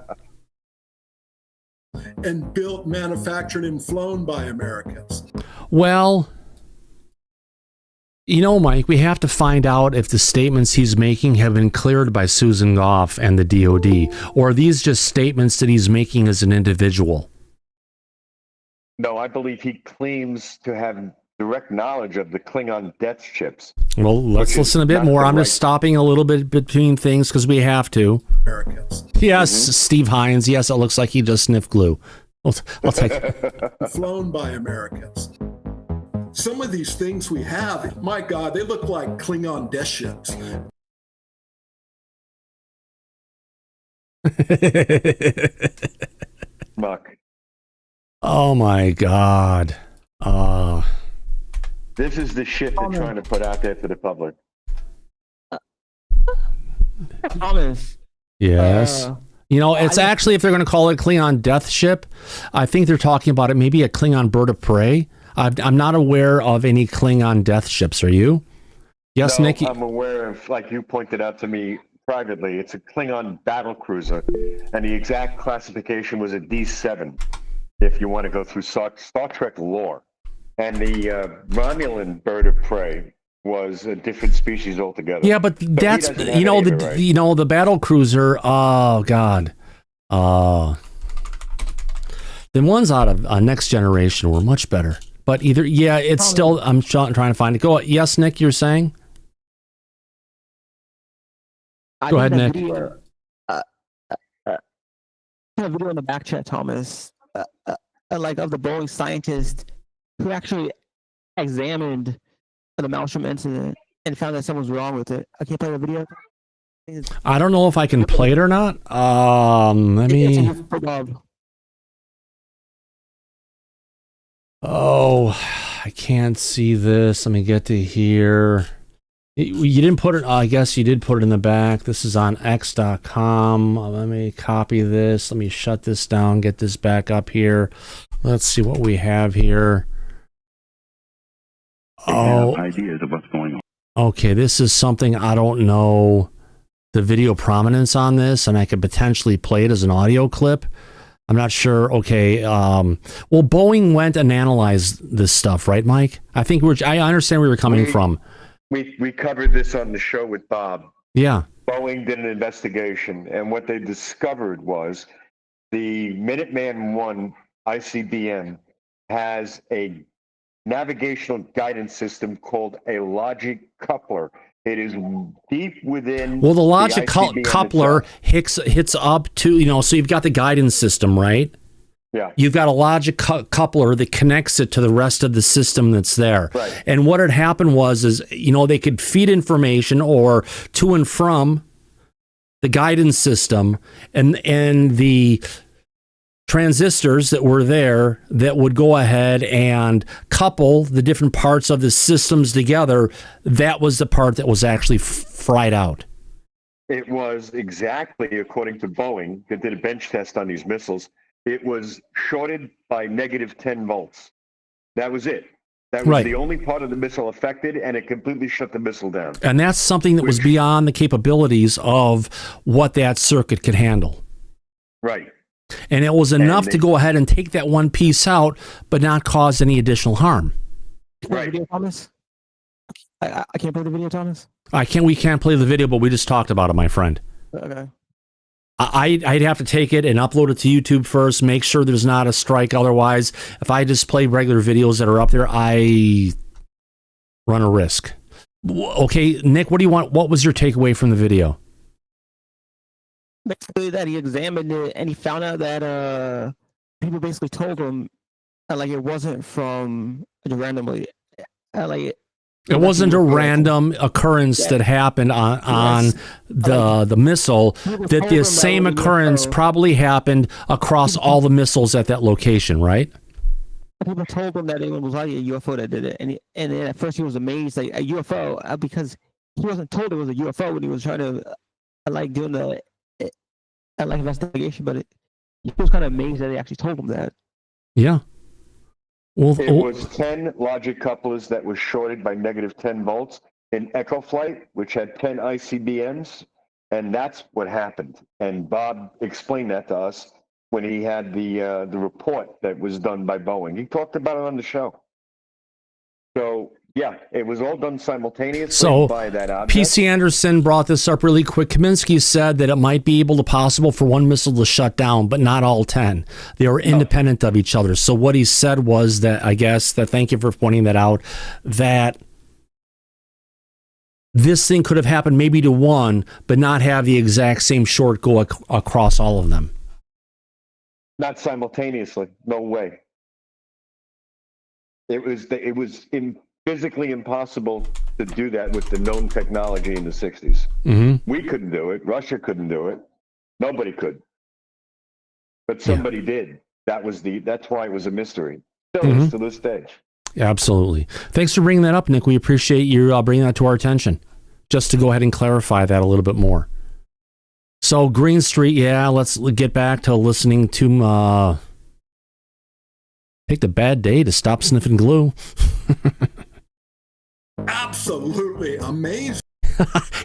And built, manufactured, and flown by Americans. Well, you know, Mike, we have to find out if the statements he's making have been cleared by Susan Goff and the DOD, or are these just statements that he's making as an individual? No, I believe he claims to have direct knowledge of the Klingon death ships. Well, let's listen a bit more. I'm just stopping a little bit between things because we have to. Americans. Yes, Steve Hines. Yes, it looks like he just sniffed glue. I'll take it. Flown by Americans. Some of these things we have, my God, they look like Klingon death ships. Muck. Oh my God. This is the shit they're trying to put out there for the public. Thomas. Yes. You know, it's actually, if they're going to call it Klingon death ship, I think they're talking about it maybe a Klingon bird of prey. I'm not aware of any Klingon death ships. Are you? Yes, No, Nick? I'm aware of, like you pointed out to me privately, it's a Klingon battle cruiser, and the exact classification was a D7, if you want to go through Star Trek lore. And the Romulan bird of prey was a different species altogether. Yeah, but that's, you know, the battle cruiser. Oh God. The ones out of Next Generation were much better. But either, yeah, it's still, I'm trying to find it. Go. Yes, Nick, you're saying? Go ahead, Nick. Video, a video in the back chat, Thomas, like of the Boeing scientist who actually examined the Maelstrom incident and found that something was wrong with it. I can't play the video. I don't know if I can play it or not. Let me. Oh, I can't see this. Let me get to here. You didn't put it, I guess you did put it in the back. This is on x.com. Let me copy this. Let me shut this down, get this back up here. Let's see what we have here. Oh, ideas of what's going on. Okay, this is something I don't know the video prominence on this, and I could potentially play it as an audio clip. I'm not sure. Okay. Well, Boeing went and analyzed this stuff, right, Mike? I think I understand where you're coming from. We covered this on the show with Bob. Yeah. Boeing did an investigation, and what they discovered was the Minuteman I ICBM has a navigational guidance system called a logic coupler. It is deep within. Well, the logic coupler hits up to, so you've got the guidance system, right? Yeah. You've got a logic coupler that connects it to the rest of the system that's there. Right. And what had happened was, they could feed information or to and from the guidance system and the transistors that were there that would go ahead and couple the different parts of the systems together. That was the part that was actually fried out. It was exactly, according to Boeing, that did a bench test on these missiles, it was shorted by negative 10 volts. That was it. That was the only part of the missile affected, and it completely shut the missile down. And that's something that was beyond the capabilities of what that circuit could handle. Right. And it was enough to go ahead and take that one piece out, but not cause any additional harm. Right. Video, Thomas? I can't play the video, Thomas? We can't play the video, but we just talked about it, my friend. Okay. I'd have to take it and upload it to YouTube first, make sure there's not a strike. Otherwise, if I just play regular videos that are up there, I run a risk. Okay, Nick, what do you want? What was your takeaway from the video? Basically, that he examined it and he found out that people basically told him like it wasn't from randomly, like it wasn't a random occurrence that happened on the missile. That the same occurrence probably happened across all the missiles at that location, right? People told him that it was like a UFO that did it, and then at first he was amazed, like a UFO, because he wasn't told it was a UFO when he was trying to like doing the like investigation, but he was kind of amazed that they actually told him that. Yeah. Well, it was 10 logic couplers that were shorted by negative 10 volts in Echo Flight, which had 10 ICBMs, and that's what happened. And Bob explained that to us when he had the report that was done by Boeing. He talked about it on the show. So yeah, it was all done simultaneously by that object. PC Anderson brought this up really quick. Kaminsky said that it might be possible for one missile to shut down, but not all 10. They were independent of each other. So what he said was that, I guess, that thank you for pointing that out, that this thing could have happened maybe to one, but not have the exact same short go across all of them. Not simultaneously. No way. It was physically impossible to do that with the known technology in the 60s. Mm-hmm. We couldn't do it. Russia couldn't do it. Nobody could. But somebody did. That's why it was a mystery. Still is to this day. Absolutely. Thanks for bringing that up, Nick. We appreciate you bringing that to our attention. Just to go ahead and clarify that a little bit more. So Green Street, let's get back to listening to picked a bad day to stop sniffing glue. Absolutely amazing.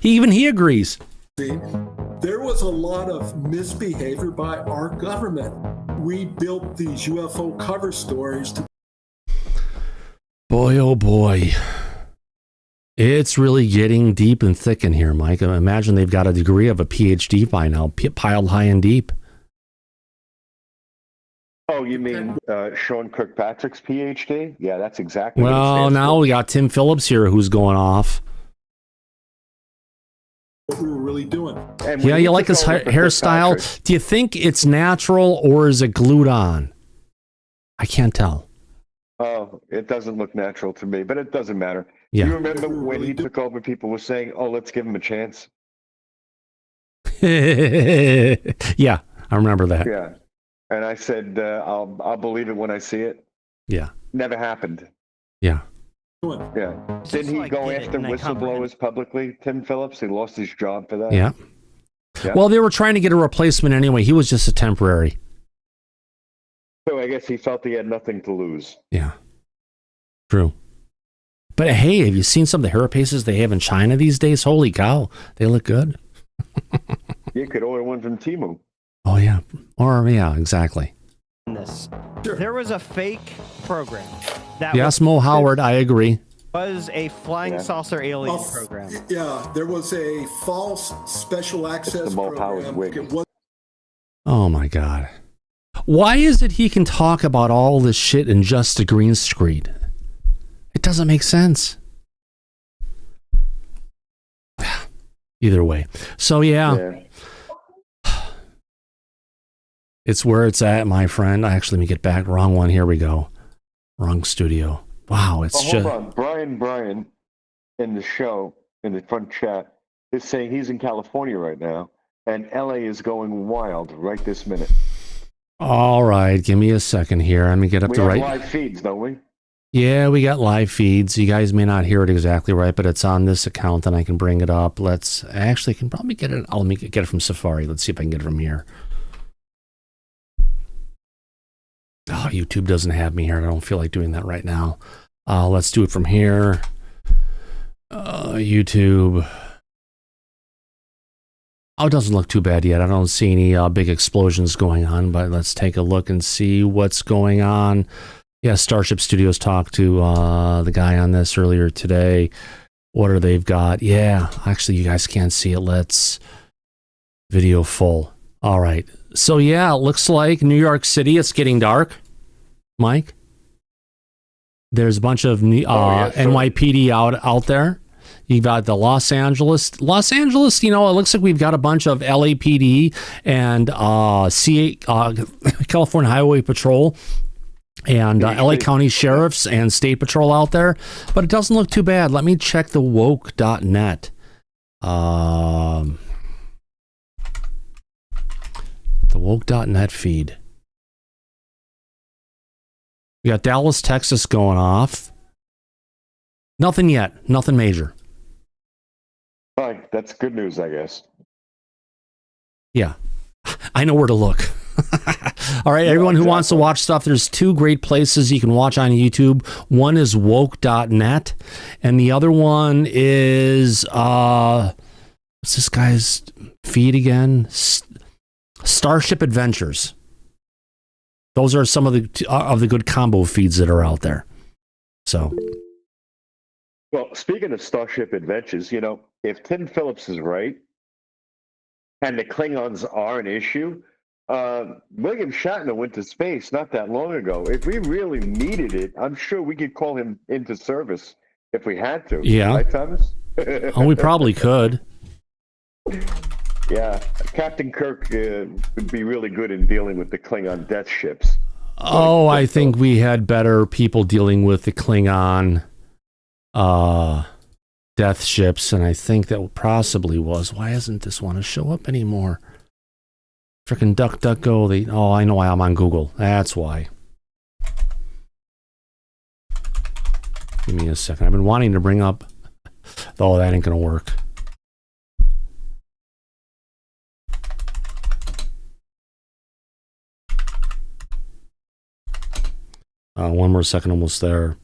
Even he agrees. There was a lot of misbehavior by our government. We built these UFO cover stories to... Boy, oh boy. It's really getting deep and thick in here, Mike. I imagine they've got a degree of a PhD by now, piled high and deep. Oh, you mean Sean Kirkpatrick's PhD? Yeah, that's exactly what it stands now for. We got Tim Phillips here who's going off. What we were really doing. Yeah, you like his hairstyle? Do you think it's natural or is it glued on? I can't tell. Oh, it doesn't look natural to me, but it doesn't matter. Yeah. You remember when he took over, people were saying, oh, let's give him a chance? Yeah, I remember that. Yeah. And I said, I'll believe it when I see it. Yeah. Never happened. Yeah. Yeah. Didn't he go after whistleblowers publicly, Tim Phillips? He lost his job for that? Yeah. Well, they were trying to get a replacement anyway. He was just a temporary. So I guess he felt he had nothing to lose. Yeah. True. But hey, have you seen some of the hairpieces they have in China these days? Holy cow. They look good. You could order one from Temu. Oh, yeah. Or, yeah, exactly. There was a fake program. Yes, Mo Howard, I agree. Was a flying saucer alien program. Yeah, there was a false special access program. Oh, my God. Why is it he can talk about all this shit in just a green screen? It doesn't make sense. Either way. So, yeah. It's where it's at, my friend. Actually, let me get back. Wrong one. Here we go. Wrong studio. Wow, it's just... Hold on. Brian, in the show, in the front chat, is saying he's in California right now, and LA is going wild right this minute. All right, give me a second here. Let me get up to right... We have live feeds, don't we? Yeah, we got live feeds. You guys may not hear it exactly right, but it's on this account, and I can bring it up. Let's... Actually, I can probably get it... Let me get it from Safari. Let's see if I can get it from here. Oh, YouTube doesn't have me here. I don't feel like doing that right now. Let's do it from here. YouTube. Oh, it doesn't look too bad yet. I don't see any big explosions going on, but let's take a look and see what's going on Yeah, Starship Studios talked to the guy on this earlier today. What are they've got? Yeah, actually, you guys can't see it. Let's video full. All right. So, yeah, it looks like New York City, it's getting dark. Mike? There's a bunch of NYPD out there. You got the Los Angeles, you know, it looks like we've got a bunch of LAPD and California Highway Patrol and LA County Sheriffs and State Patrol out there, but it doesn't look too bad. Let me check the woke.net. The woke.net feed. We got Dallas, Texas going off. Nothing yet. Nothing major. Fine. That's good news, I guess. Yeah. I know where to look. All right, everyone who wants to watch stuff, there's two great places you can watch on YouTube. One is woke.net, and the other one is, what's this guy's feed again? Starship Adventures. Those are some of the good combo feeds that are out there. So, well, speaking of Starship Adventures, you know, if Tim Phillips is right, and the Klingons are an issue, William Shatner went to space not that long ago. If we really needed it, I'm sure we could call him into service if we had to. Yeah. Right, Thomas? Oh, we probably could. Yeah. Captain Kirk would be really good in dealing with the Klingon death ships. Oh, I think we had better people dealing with the Klingon death ships, and I think that possibly was. Why doesn't this want to show up anymore? Frickin' DuckDuckGo. Oh, I know why I'm on Google. That's why. Give me a second. I've been wanting to bring up... Oh, that ain't going to work. One more second, almost there.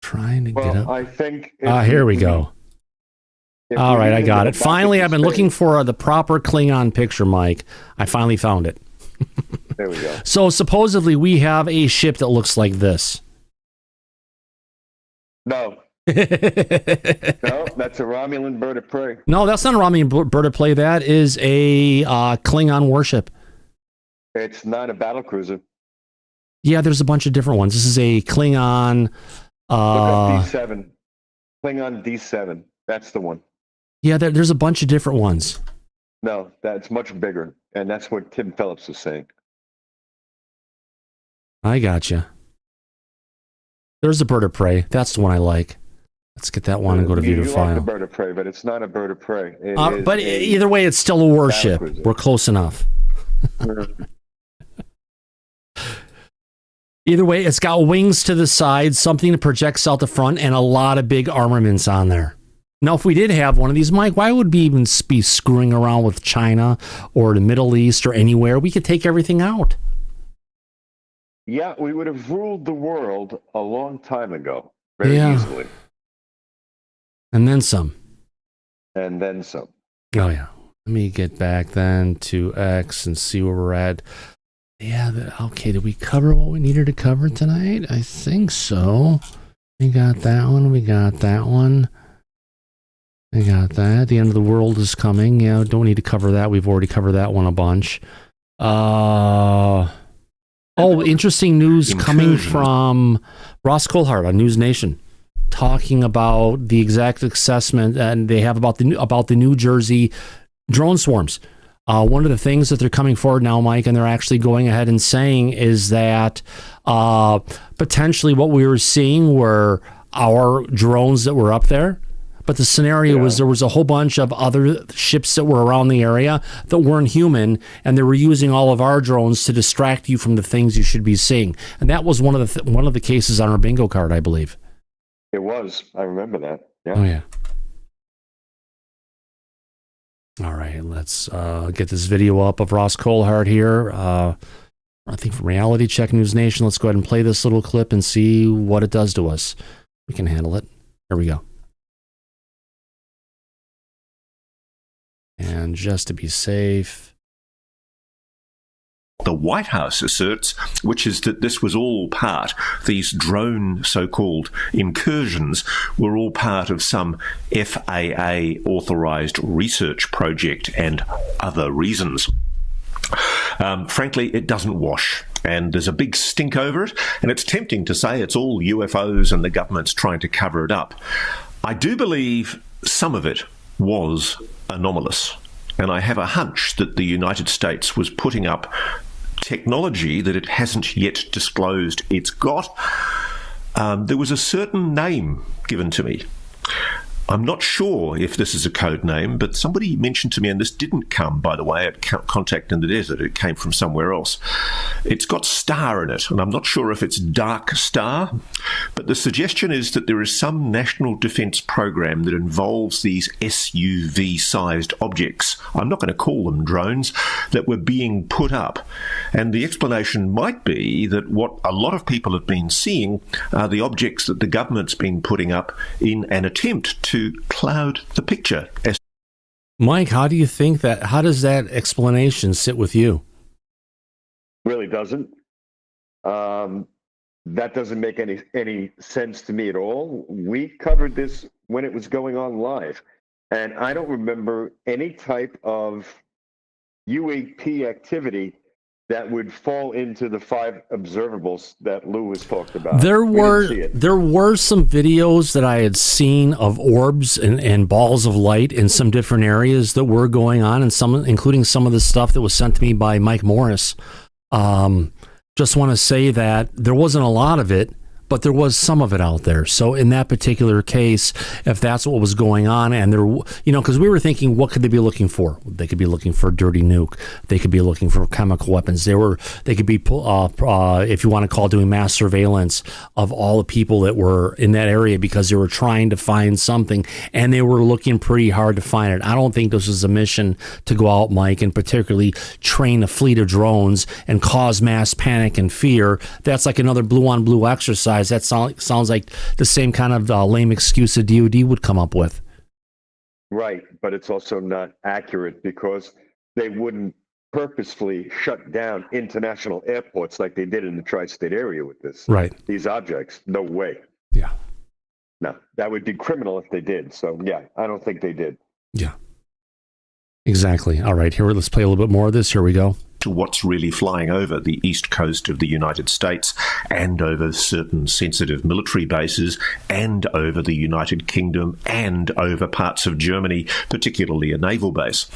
Trying to get up. I think. Here we go. All right, I got it. Finally, I've been looking for the proper Klingon picture, Mike. I finally found it. There we go. So supposedly we have a ship that looks like this. No. No, that's a Romulan bird of prey. No, that's not a Romulan bird of prey. That is a Klingon warship. It's not a battlecruiser. Yeah, there's a bunch of different ones. This is a Klingon. Look up D7. Klingon D7. That's the one. Yeah, there's a bunch of different ones. No, that's much bigger. And that's what Tim Phillips is saying. I gotcha. There's a bird of prey. That's the one I like. Let's get that one and go to view the file. You like the bird of prey, but it's not a bird of prey. But either way, it's still a warship. We're close enough. Either way, it's got wings to the side, something that projects out the front, and a lot of big armaments on there. Now, if we did have one of these, Mike, why would we even be screwing around with China or the Middle East or anywhere? We could take everything out. Yeah, we would have ruled the world a long time ago, very easily. And then some. And then some. Oh, yeah. Let me get back then to X and see where we're at. Yeah, okay, did we cover what we needed to cover tonight? I think so. We got that one, we got that one. We got that. The end of the world is coming. Yeah, don't need to cover that. We've already covered that one a bunch. Oh, interesting news coming from Ross Coulthart on News Nation, talking about the exact assessment and they have about the New Jersey drone swarms. One of the things that they're coming forward now, Mike, and they're actually going ahead and saying is that potentially what we were seeing were our drones that were up there. But the scenario was there was a whole bunch of other ships that were around the area that weren't human, and they were using all of our drones to distract you from the things you should be seeing. And that was one of the cases on our bingo card, I believe. It was. I remember that. Yeah. Oh, yeah. All right, let's get this video up of Ross Coulthart here. I think from Reality Check News Nation, let's go ahead and play this little clip and see what it does to us. We can handle it. Here we go. And just to be safe. The White House asserts, which is that this was all part, these drone so-called incursions were all part of some FAA-authorized research project and other reasons. Frankly, it doesn't wash, and there's a big stink over it, and it's tempting to say it's all UFOs and the government's trying to cover it up. I do believe some of it was anomalous, and I have a hunch that the United States was putting up technology that it hasn't yet disclosed it's got. There was a certain name given to me. I'm not sure if this is a code name, but somebody mentioned to me, and this didn't come, by the way, at Contact in the Desert. It came from somewhere else. It's got star in it, and I'm not sure if it's dark star, but the suggestion is that there is some national defense program that involves these SUV-sized objects. I'm not going to call them drones, that were being put up. And the explanation might be that what a lot of people have been seeing are the objects that the government's been putting up in an attempt to cloud the picture. Mike, how do you think that, how does that explanation sit with you? Really doesn't. That doesn't make any sense to me at all. We covered this when it was going on live, and I don't remember any type of UAP activity that would fall into the 5 observables that Lou has talked about. There were some videos that I had seen of orbs and balls of light in some different areas that were going on, and some, including some of the stuff that was sent to me by Mike Morris. Just want to say that there wasn't a lot of it, but there was some of it out there. So in that particular case, if that's what was going on, and there, you know, because we were thinking, what could they be looking for? They could be looking for a dirty nuke. They could be looking for chemical weapons. They could be, if you want to call it, doing mass surveillance of all the people that were in that area because they were trying to find something, and they were looking pretty hard to find it. I don't think this was a mission to go out, Mike, and particularly train a fleet of drones and cause mass panic and fear. That's like another blue-on-blue exercise. That sounds like the same kind of lame excuse the DoD would come up with. Right, but it's also not accurate because they wouldn't purposefully shut down international airports like they did in the tri-state area with this. Right. These objects, no way. Yeah. No, that would be criminal if they did. So, yeah, I don't think they did. Yeah. Exactly. All right, here, let's play a little bit more of this. Here we go. To what's really flying over the east coast of the United States and over certain sensitive military bases and over the United Kingdom and over parts of Germany, particularly a naval base.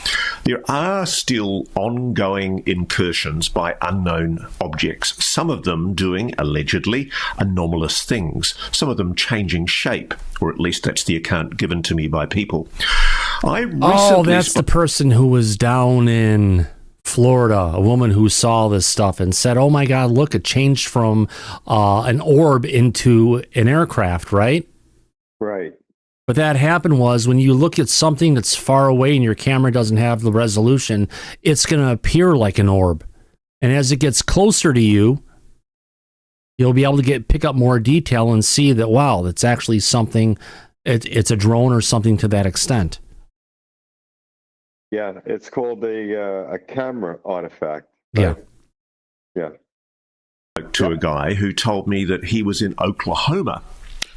There are still ongoing incursions by unknown objects, some of them doing allegedly anomalous things, some of them changing shape, or at least that's the account given to me by people. That's the person who was down in Florida, a woman who saw this stuff and said, oh my God, look, it changed from an orb into an aircraft, right? Right. But that happened was when you look at something that's far away and your camera doesn't have the resolution, it's going to appear like an orb. And as it gets closer to you, you'll be able to pick up more detail and see that, wow, that's actually something, it's a drone or something to that extent. Yeah, it's called a camera artifact. Right? Yeah. To a guy who told me that he was in Oklahoma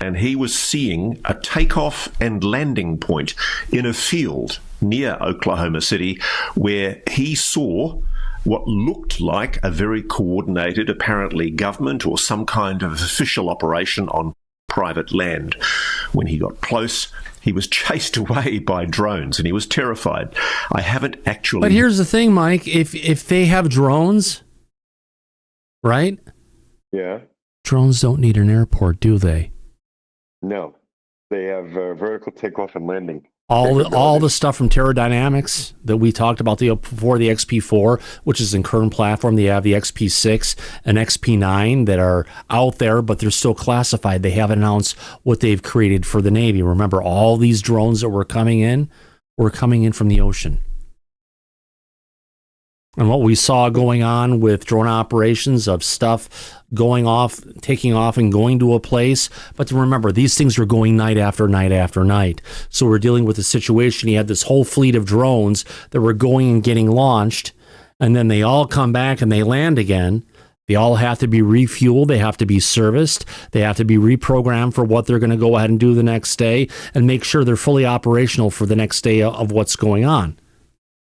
and he was seeing a takeoff and landing point in a field near Oklahoma City where he saw what looked like a very coordinated, apparently government or some kind of official operation on private land. When he got close, he was chased away by drones and he was terrified. I haven't actually... But here's the thing, Mike. If they have drones, right? Yeah. Drones don't need an airport, do they? No. They have vertical takeoff and landing. All the stuff from Terra Dynamics that we talked about before, the XP4, which is in current platform. They have the XP6 and XP9 that are out there, but they're still classified. They haven't announced what they've created for the Navy. Remember, all these drones that were coming in from the ocean. And what we saw going on with drone operations of stuff going off, taking off and going to a place. But to remember, these things are going night after night after night. So we're dealing with a situation. You had this whole fleet of drones that were going and getting launched, and then they all come back and they land again. They all have to be refueled. They have to be serviced. They have to be reprogrammed for what they're going to go ahead and do the next day and make sure they're fully operational for the next day of what's going on.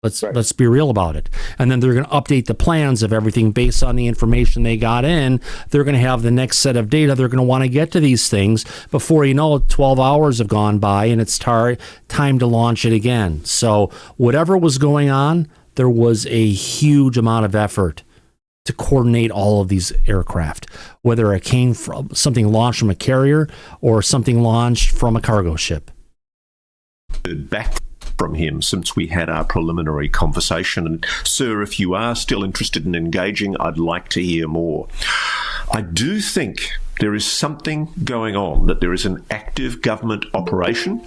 Let's be real about it. And then they're going to update the plans of everything based on the information they got in. They're going to have the next set of data. They're going to want to get to these things before, 12 hours have gone by and it's time to launch it again. So whatever was going on, there was a huge amount of effort to coordinate all of these aircraft, whether it came from something launched from a carrier or something launched from a cargo ship. Back from him since we had our preliminary conversation. And sir, if you are still interested in engaging, I'd like to hear more. I do think there is something going on, that there is an active government operation.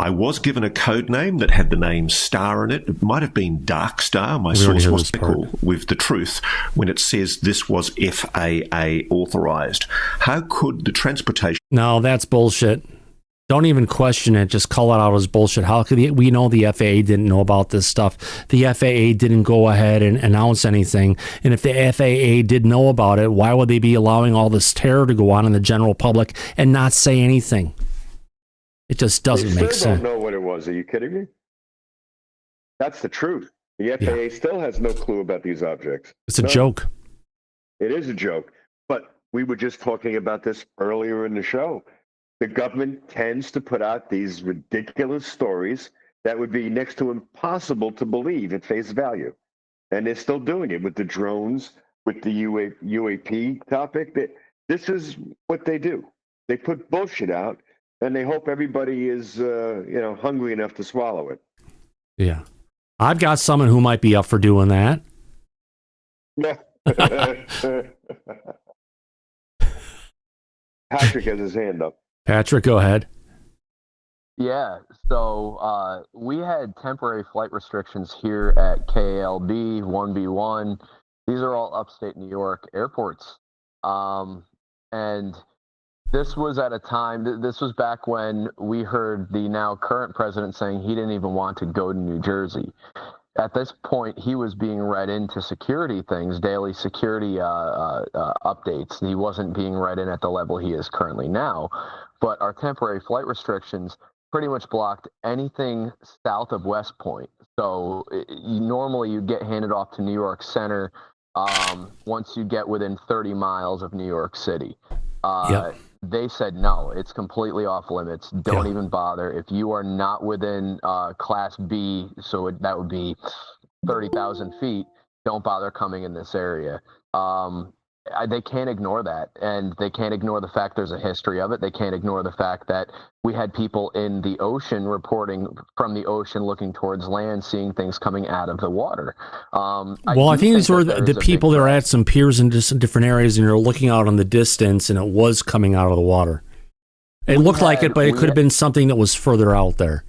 I was given a code name that had the name Star in it. It might have been Dark Star. My source was equal with the truth when it says this was FAA authorized. How could the transportation... No, that's bullshit. Don't even question it. Just call it out as bullshit. How could we know the FAA didn't know about this stuff? The FAA didn't go ahead and announce anything. And if the FAA did know about it, why would they be allowing all this terror to go on in the general public and not say anything? It just doesn't make sense. They still don't know what it was. Are you kidding me? That's the truth. The FAA still has no clue about these objects. It's a joke. It is a joke. But we were just talking about this earlier in the show. The government tends to put out these ridiculous stories that would be next to impossible to believe at face value. And they're still doing it with the drones, with the UAP topic. This is what they do. They put bullshit out, and they hope everybody is, hungry enough to swallow it. Yeah. I've got someone who might be up for doing that. Patrick has his hand up. Patrick, go ahead. Yeah, so we had temporary flight restrictions here at KALB, 1B1. These are all upstate New York airports. And this was at a time, this was back when we heard the now current president saying he didn't even want to go to New Jersey. At this point, he was being read into security things, daily security updates. He wasn't being read in at the level he is currently now. But our temporary flight restrictions pretty much blocked anything south of West Point. So normally you get handed off to New York Center once you get within 30 miles of New York City. They said, no, it's completely off limits. Don't even bother. If you are not within Class B, so that would be 30,000 feet, don't bother coming in this area. They can't ignore that, and they can't ignore the fact there's a history of it. They can't ignore the fact that we had people in the ocean reporting from the ocean looking towards land, seeing things coming out of the water. I think these were the people that were at some piers in different areas, and you're looking out on the distance, and it was coming out of the water. It looked like it, but it could have been something that was further out there.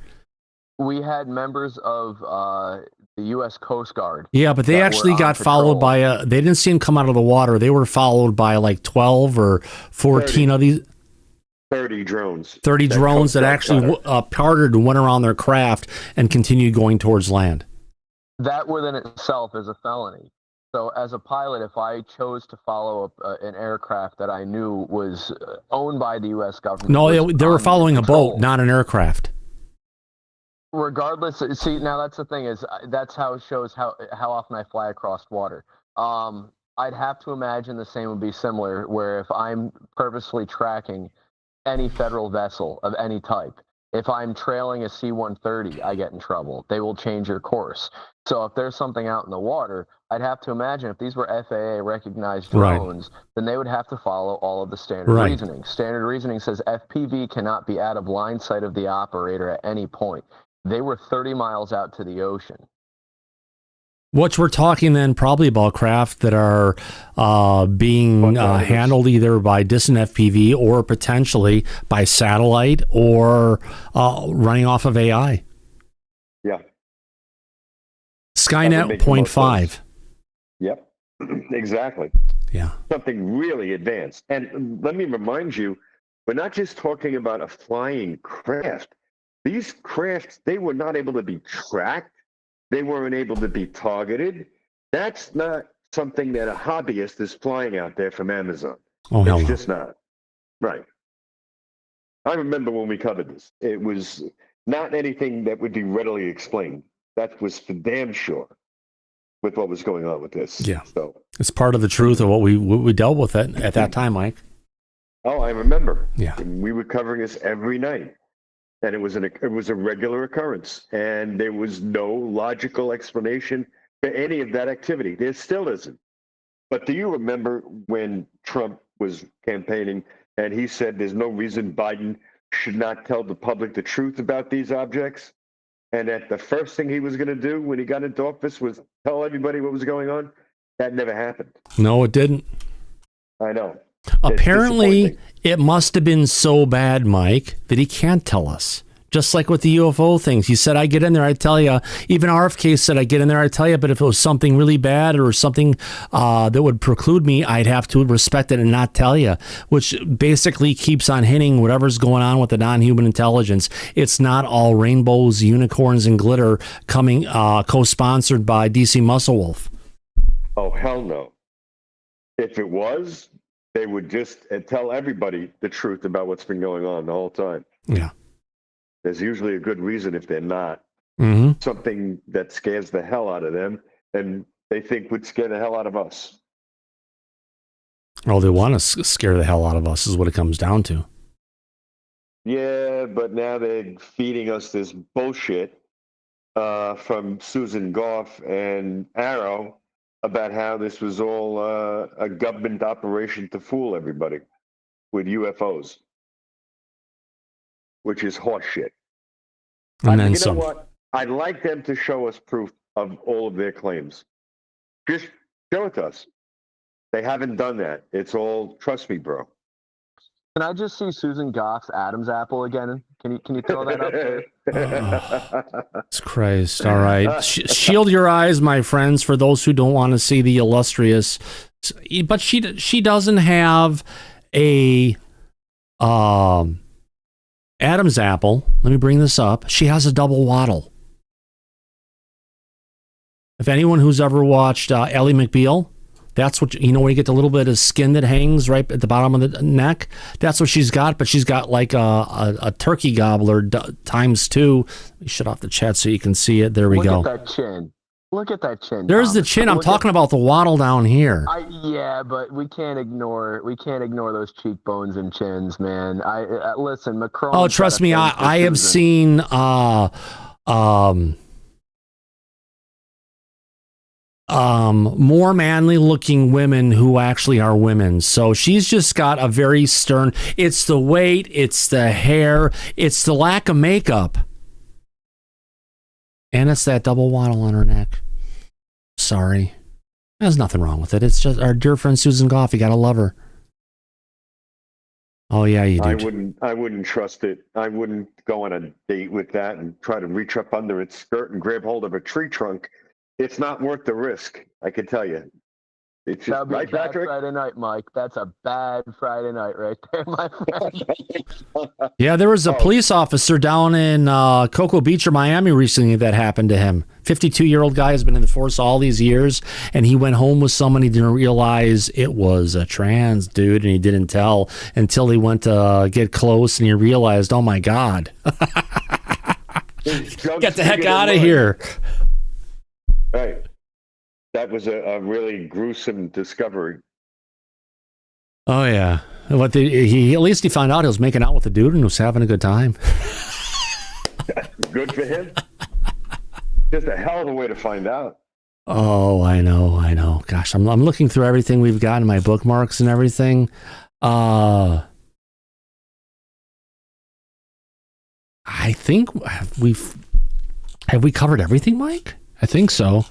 We had members of the U.S. Coast Guard. Yeah, but they actually got followed by they didn't see them come out of the water. They were followed by like 12 or 14 of these. 30 drones. 30 drones that actually parted and went around their craft and continued going towards land. That within itself is a felony. So as a pilot, if I chose to follow an aircraft that I knew was owned by the U.S. government. No, they were following a boat, not an aircraft. Regardless, see, now that's the thing is that's how it shows how often I fly across water. I'd have to imagine the same would be similar, where if I'm purposely tracking any federal vessel of any type, if I'm trailing a C-130, I get in trouble. They will change your course. So if there's something out in the water, I'd have to imagine if these were FAA-recognized drones, then they would have to follow all of the standard reasoning. Standard reasoning says FPV cannot be out of line sight of the operator at any point. They were 30 miles out to the ocean. Which we're talking then probably about craft that are being handled either by distant FPV or potentially by satellite or running off of AI. Yeah. Skynet 0.5. Yep, exactly. Yeah. Something really advanced. And let me remind you, we're not just talking about a flying craft. These crafts, they were not able to be tracked. They weren't able to be targeted. That's not something that a hobbyist is flying out there from Amazon. Oh, hell It's no. just not. Right. I remember when we covered this. It was not anything that would be readily explained. That was for damn sure with what was going on with this. Yeah. So It's part of the truth of what we dealt with at that time, Mike. oh, I remember. Yeah. And we were covering this every night. And it was a regular occurrence. And there was no logical explanation for any of that activity. There still isn't. But do you remember when Trump was campaigning and he said there's no reason Biden should not tell the public the truth about these objects? And that the first thing he was going to do when he got into office was tell everybody what was going on? That never happened. No, it didn't. I know. Apparently, it must have been so bad, Mike, that he can't tell us. Just like with the UFO things. He said, I get in there, I tell you. Even RFK said, I get in there, I tell you. But if it was something really bad or something that would preclude me, I'd have to respect it and not tell you. Which basically keeps on hitting whatever's going on with the non-human intelligence. It's not all rainbows, unicorns, and glitter coming co-sponsored by DC Muscle Wolf. Oh, hell no. If it was, they would just tell everybody the truth about what's been going on the whole time. Yeah. There's usually a good reason if they're not. Mm-hmm. Something that scares the hell out of them and they think would scare the hell out of us. Oh, they want to scare the hell out of us is what it comes down to. Yeah, but now they're feeding us this bullshit from Susan Goff and Arrow about how this was all a government operation to fool everybody with UFOs. Which is horseshit. And then you some. know what? I'd like them to show us proof of all of their claims. Just show it to us. They haven't done that. It's all, trust me, bro. Can I just see Susan Goff's Adam's apple again? Can you throw that up there? Jesus Christ. All right. Shield your eyes, my friends, for those who don't want to see the illustrious. But she doesn't have a Adam's apple. Let me bring this up. She has a double waddle. If anyone who's ever watched Ellie McBeal, that's what, you know, when you get the little bit of skin that hangs right at the bottom of the neck, that's what she's got, but she's got like a turkey gobbler times two. Let me shut off the chat so you can see it. There we go. Look at that chin. Look at that chin. There's the Thomas. chin. I'm talking about the waddle down here. Yeah, but we can't ignore those cheekbones and chins, man. Listen, Macron. Oh, trust me, I have seen more manly looking women who actually are women. So she's just got a very stern. It's the weight, it's the hair, it's the lack of makeup. And it's that double waddle on her neck. Sorry. There's nothing wrong with it. It's just our dear friend Susan Goff. You gotta love her. Oh yeah, you do. I wouldn't trust it. I wouldn't go on a date with that and try to reach up under its skirt and grab hold of a tree trunk. It's not worth the risk, I can tell you. It's just, That'd be right, a bad Patrick? Friday night, Mike. That's a bad Friday night right there, my friend. Yeah, there was a police officer down in Cocoa Beach or Miami recently that happened to him. 52-year-old guy has been in the force all these years, and he went home with someone. He didn't realize it was a trans dude, and he didn't tell until he went to get close, and he realized, oh, my God. Get the heck out of here. Right. That was a really gruesome discovery. Oh, yeah. But he at least he found out he was making out with a dude and was having a good time. Good for him. Just a hell of a way to find out. Oh, I know. Gosh, I'm looking through everything we've got in my bookmarks and everything. I think have we covered everything, Mike? I think so.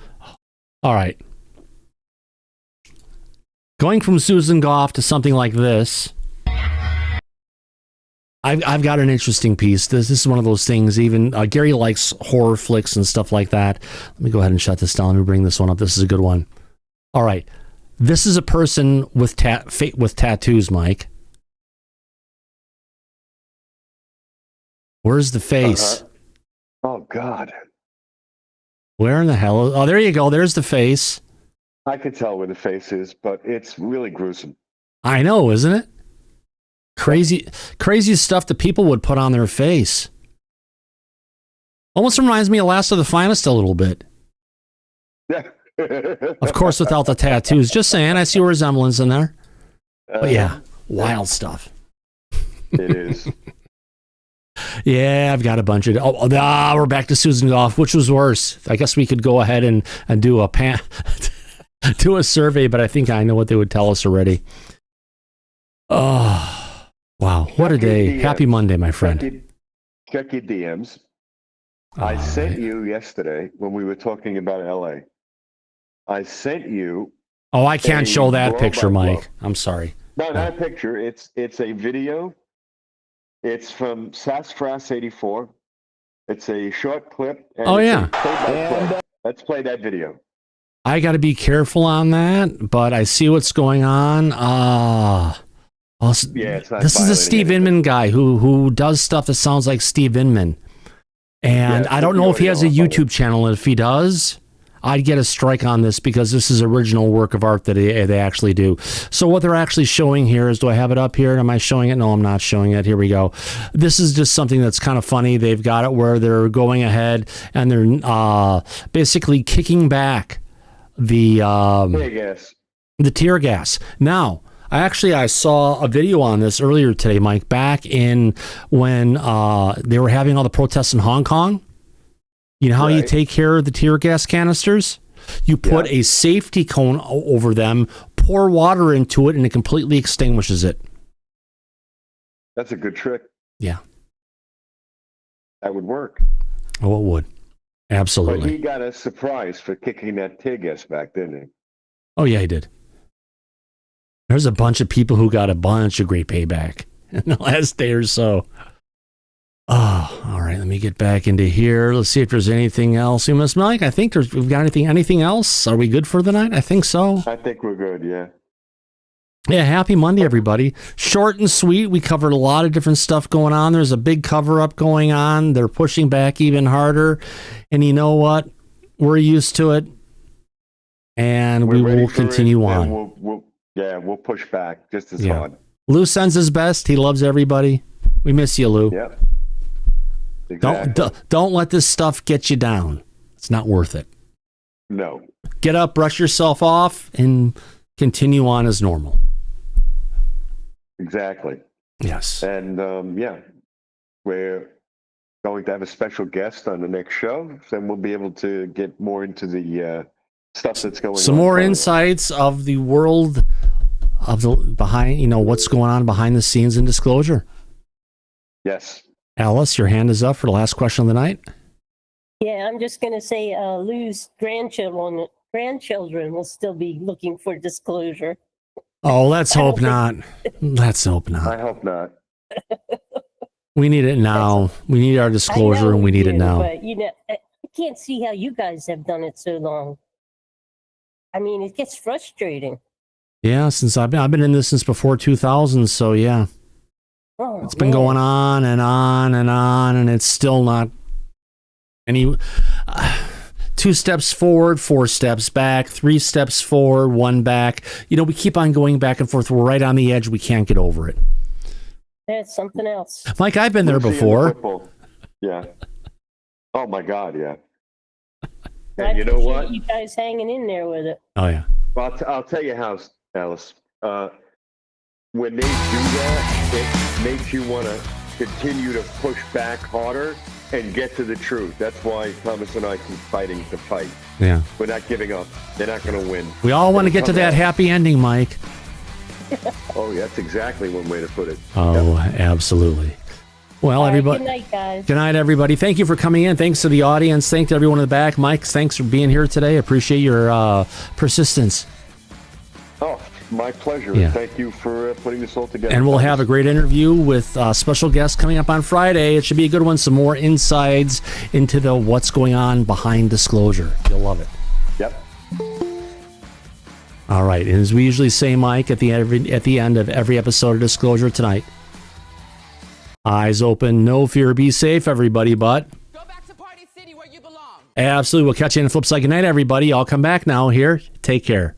All right. Going from Susan Goff to something like this. I've got an interesting piece. This is one of those things. Even Gary likes horror flicks and stuff like that. Let me go ahead and shut this down. Let me bring this one up. This is a good one. All right. This is a person with tattoos, Mike. Where's the face? Oh, God. Where in the hell? Oh, there you go. There's the face. I could tell where the face is, but it's really gruesome. I know, isn't it? Crazy stuff that people would put on their face. Almost reminds me of Last of the Finest a little bit. Of course, without the tattoos. Just saying, I see a resemblance in there. But yeah, wild stuff. It is. Yeah, I've got a bunch of... we're back to Susan Goff. Which was worse? I guess we could go ahead and do a do a survey, but I think I know what they would tell us already. Oh, wow. What a day. Happy Monday, my friend. Check your DMs. I sent you yesterday when we were talking about LA. I sent you... Oh, I can't show that picture, Mike. I'm sorry. No, not a picture. It's a video. It's from Sassafras 84. It's a short clip. Oh, yeah. Let's play that video. I got to be careful on that, but I see what's going on. This is a Steve Inman guy who does stuff that sounds like Steve Inman. And I don't know if he has a YouTube channel. And if he does, I'd get a strike on this because this is original work of art that they actually do. So what they're actually showing here is, do I have it up here? Am I showing it? No, I'm not showing it. Here we go. This is just something that's kind of funny. They've got it where they're going ahead and they're basically kicking back the tear gas. Now, I saw a video on this earlier today, Mike, back in when they were having all the protests in Hong Kong. You know how you take care of the tear gas canisters? You put a safety cone over them, pour water into it, and it completely extinguishes it. That's a good trick. Yeah. That would work. Oh, it would. Absolutely. But he got a surprise for kicking that tear gas back, didn't he? Oh, yeah, he did. There's a bunch of people who got a bunch of great payback in the last day or so. Oh, all right. Let me get back into here. Let's see if there's anything else. Mike, I think we've got anything else. Are we good for the night? I think so. I think we're good, yeah. Yeah, happy Monday, everybody. Short and sweet. We covered a lot of different stuff going on. There's a big cover-up going on. They're pushing back even harder. And you know what? We're used to it. And we will continue on. We'll push back just as hard. Lou sends his best. He loves everybody. We miss you, Lou. Yep. Exactly. Don't let this stuff get you down. It's not worth it. No. Get up, brush yourself off, and continue on as normal. Exactly. Yes. And we're going to have a special guest on the next show, so we'll be able to get more into the stuff that's going on. Some more insights of the world of the behind, what's going on behind the scenes in Disclosure. Yes. Alice, your hand is up for the last question of the night. Yeah, I'm just going to say Lou's grandchildren will still be looking for disclosure. Oh, let's hope not. Let's hope not. I hope not. We need it now. We need our disclosure, and we need it now. But, I can't see how you guys have done it so long. I mean, it gets frustrating. Yeah, since I've been in this since before 2000, so yeah. Oh, it's been going on and on and on, and it's still not any 2 steps forward, 4 steps back, 3 steps forward, 1 back. We keep on going back and forth. We're right on the edge. We can't get over it. That's something else. Mike, I've been there before. Yeah. Oh my God, yeah. And you know what? You guys hanging in there with it. Oh yeah. Well, I'll tell you how, Alice. When they do that, it makes you want to continue to push back harder and get to the truth. That's why Thomas and I keep fighting the fight. Yeah. We're not giving up. They're not going to win. We all want to get to that happy ending, Mike. Oh, that's exactly one way to put it. Oh, absolutely. Well, everybody. Good night, guys. Good night, everybody. Thank you for coming in. Thanks to the audience. Thanks to everyone in the back. Mike, thanks for being here today. Appreciate your persistence. Oh, my pleasure. Yeah. Thank you for putting this all together. And we'll have a great interview with special guests coming up on Friday. It should be a good one. Some more insights into what's going on behind Disclosure. You'll love it. Yep. All right, and as we usually say, Mike, at the end of every episode of Disclosure tonight, eyes open, no fear, be safe, everybody, but go back to Party City where you belong. Absolutely. We'll catch you in the flip side. Good night, everybody. I'll come back now here. Take care.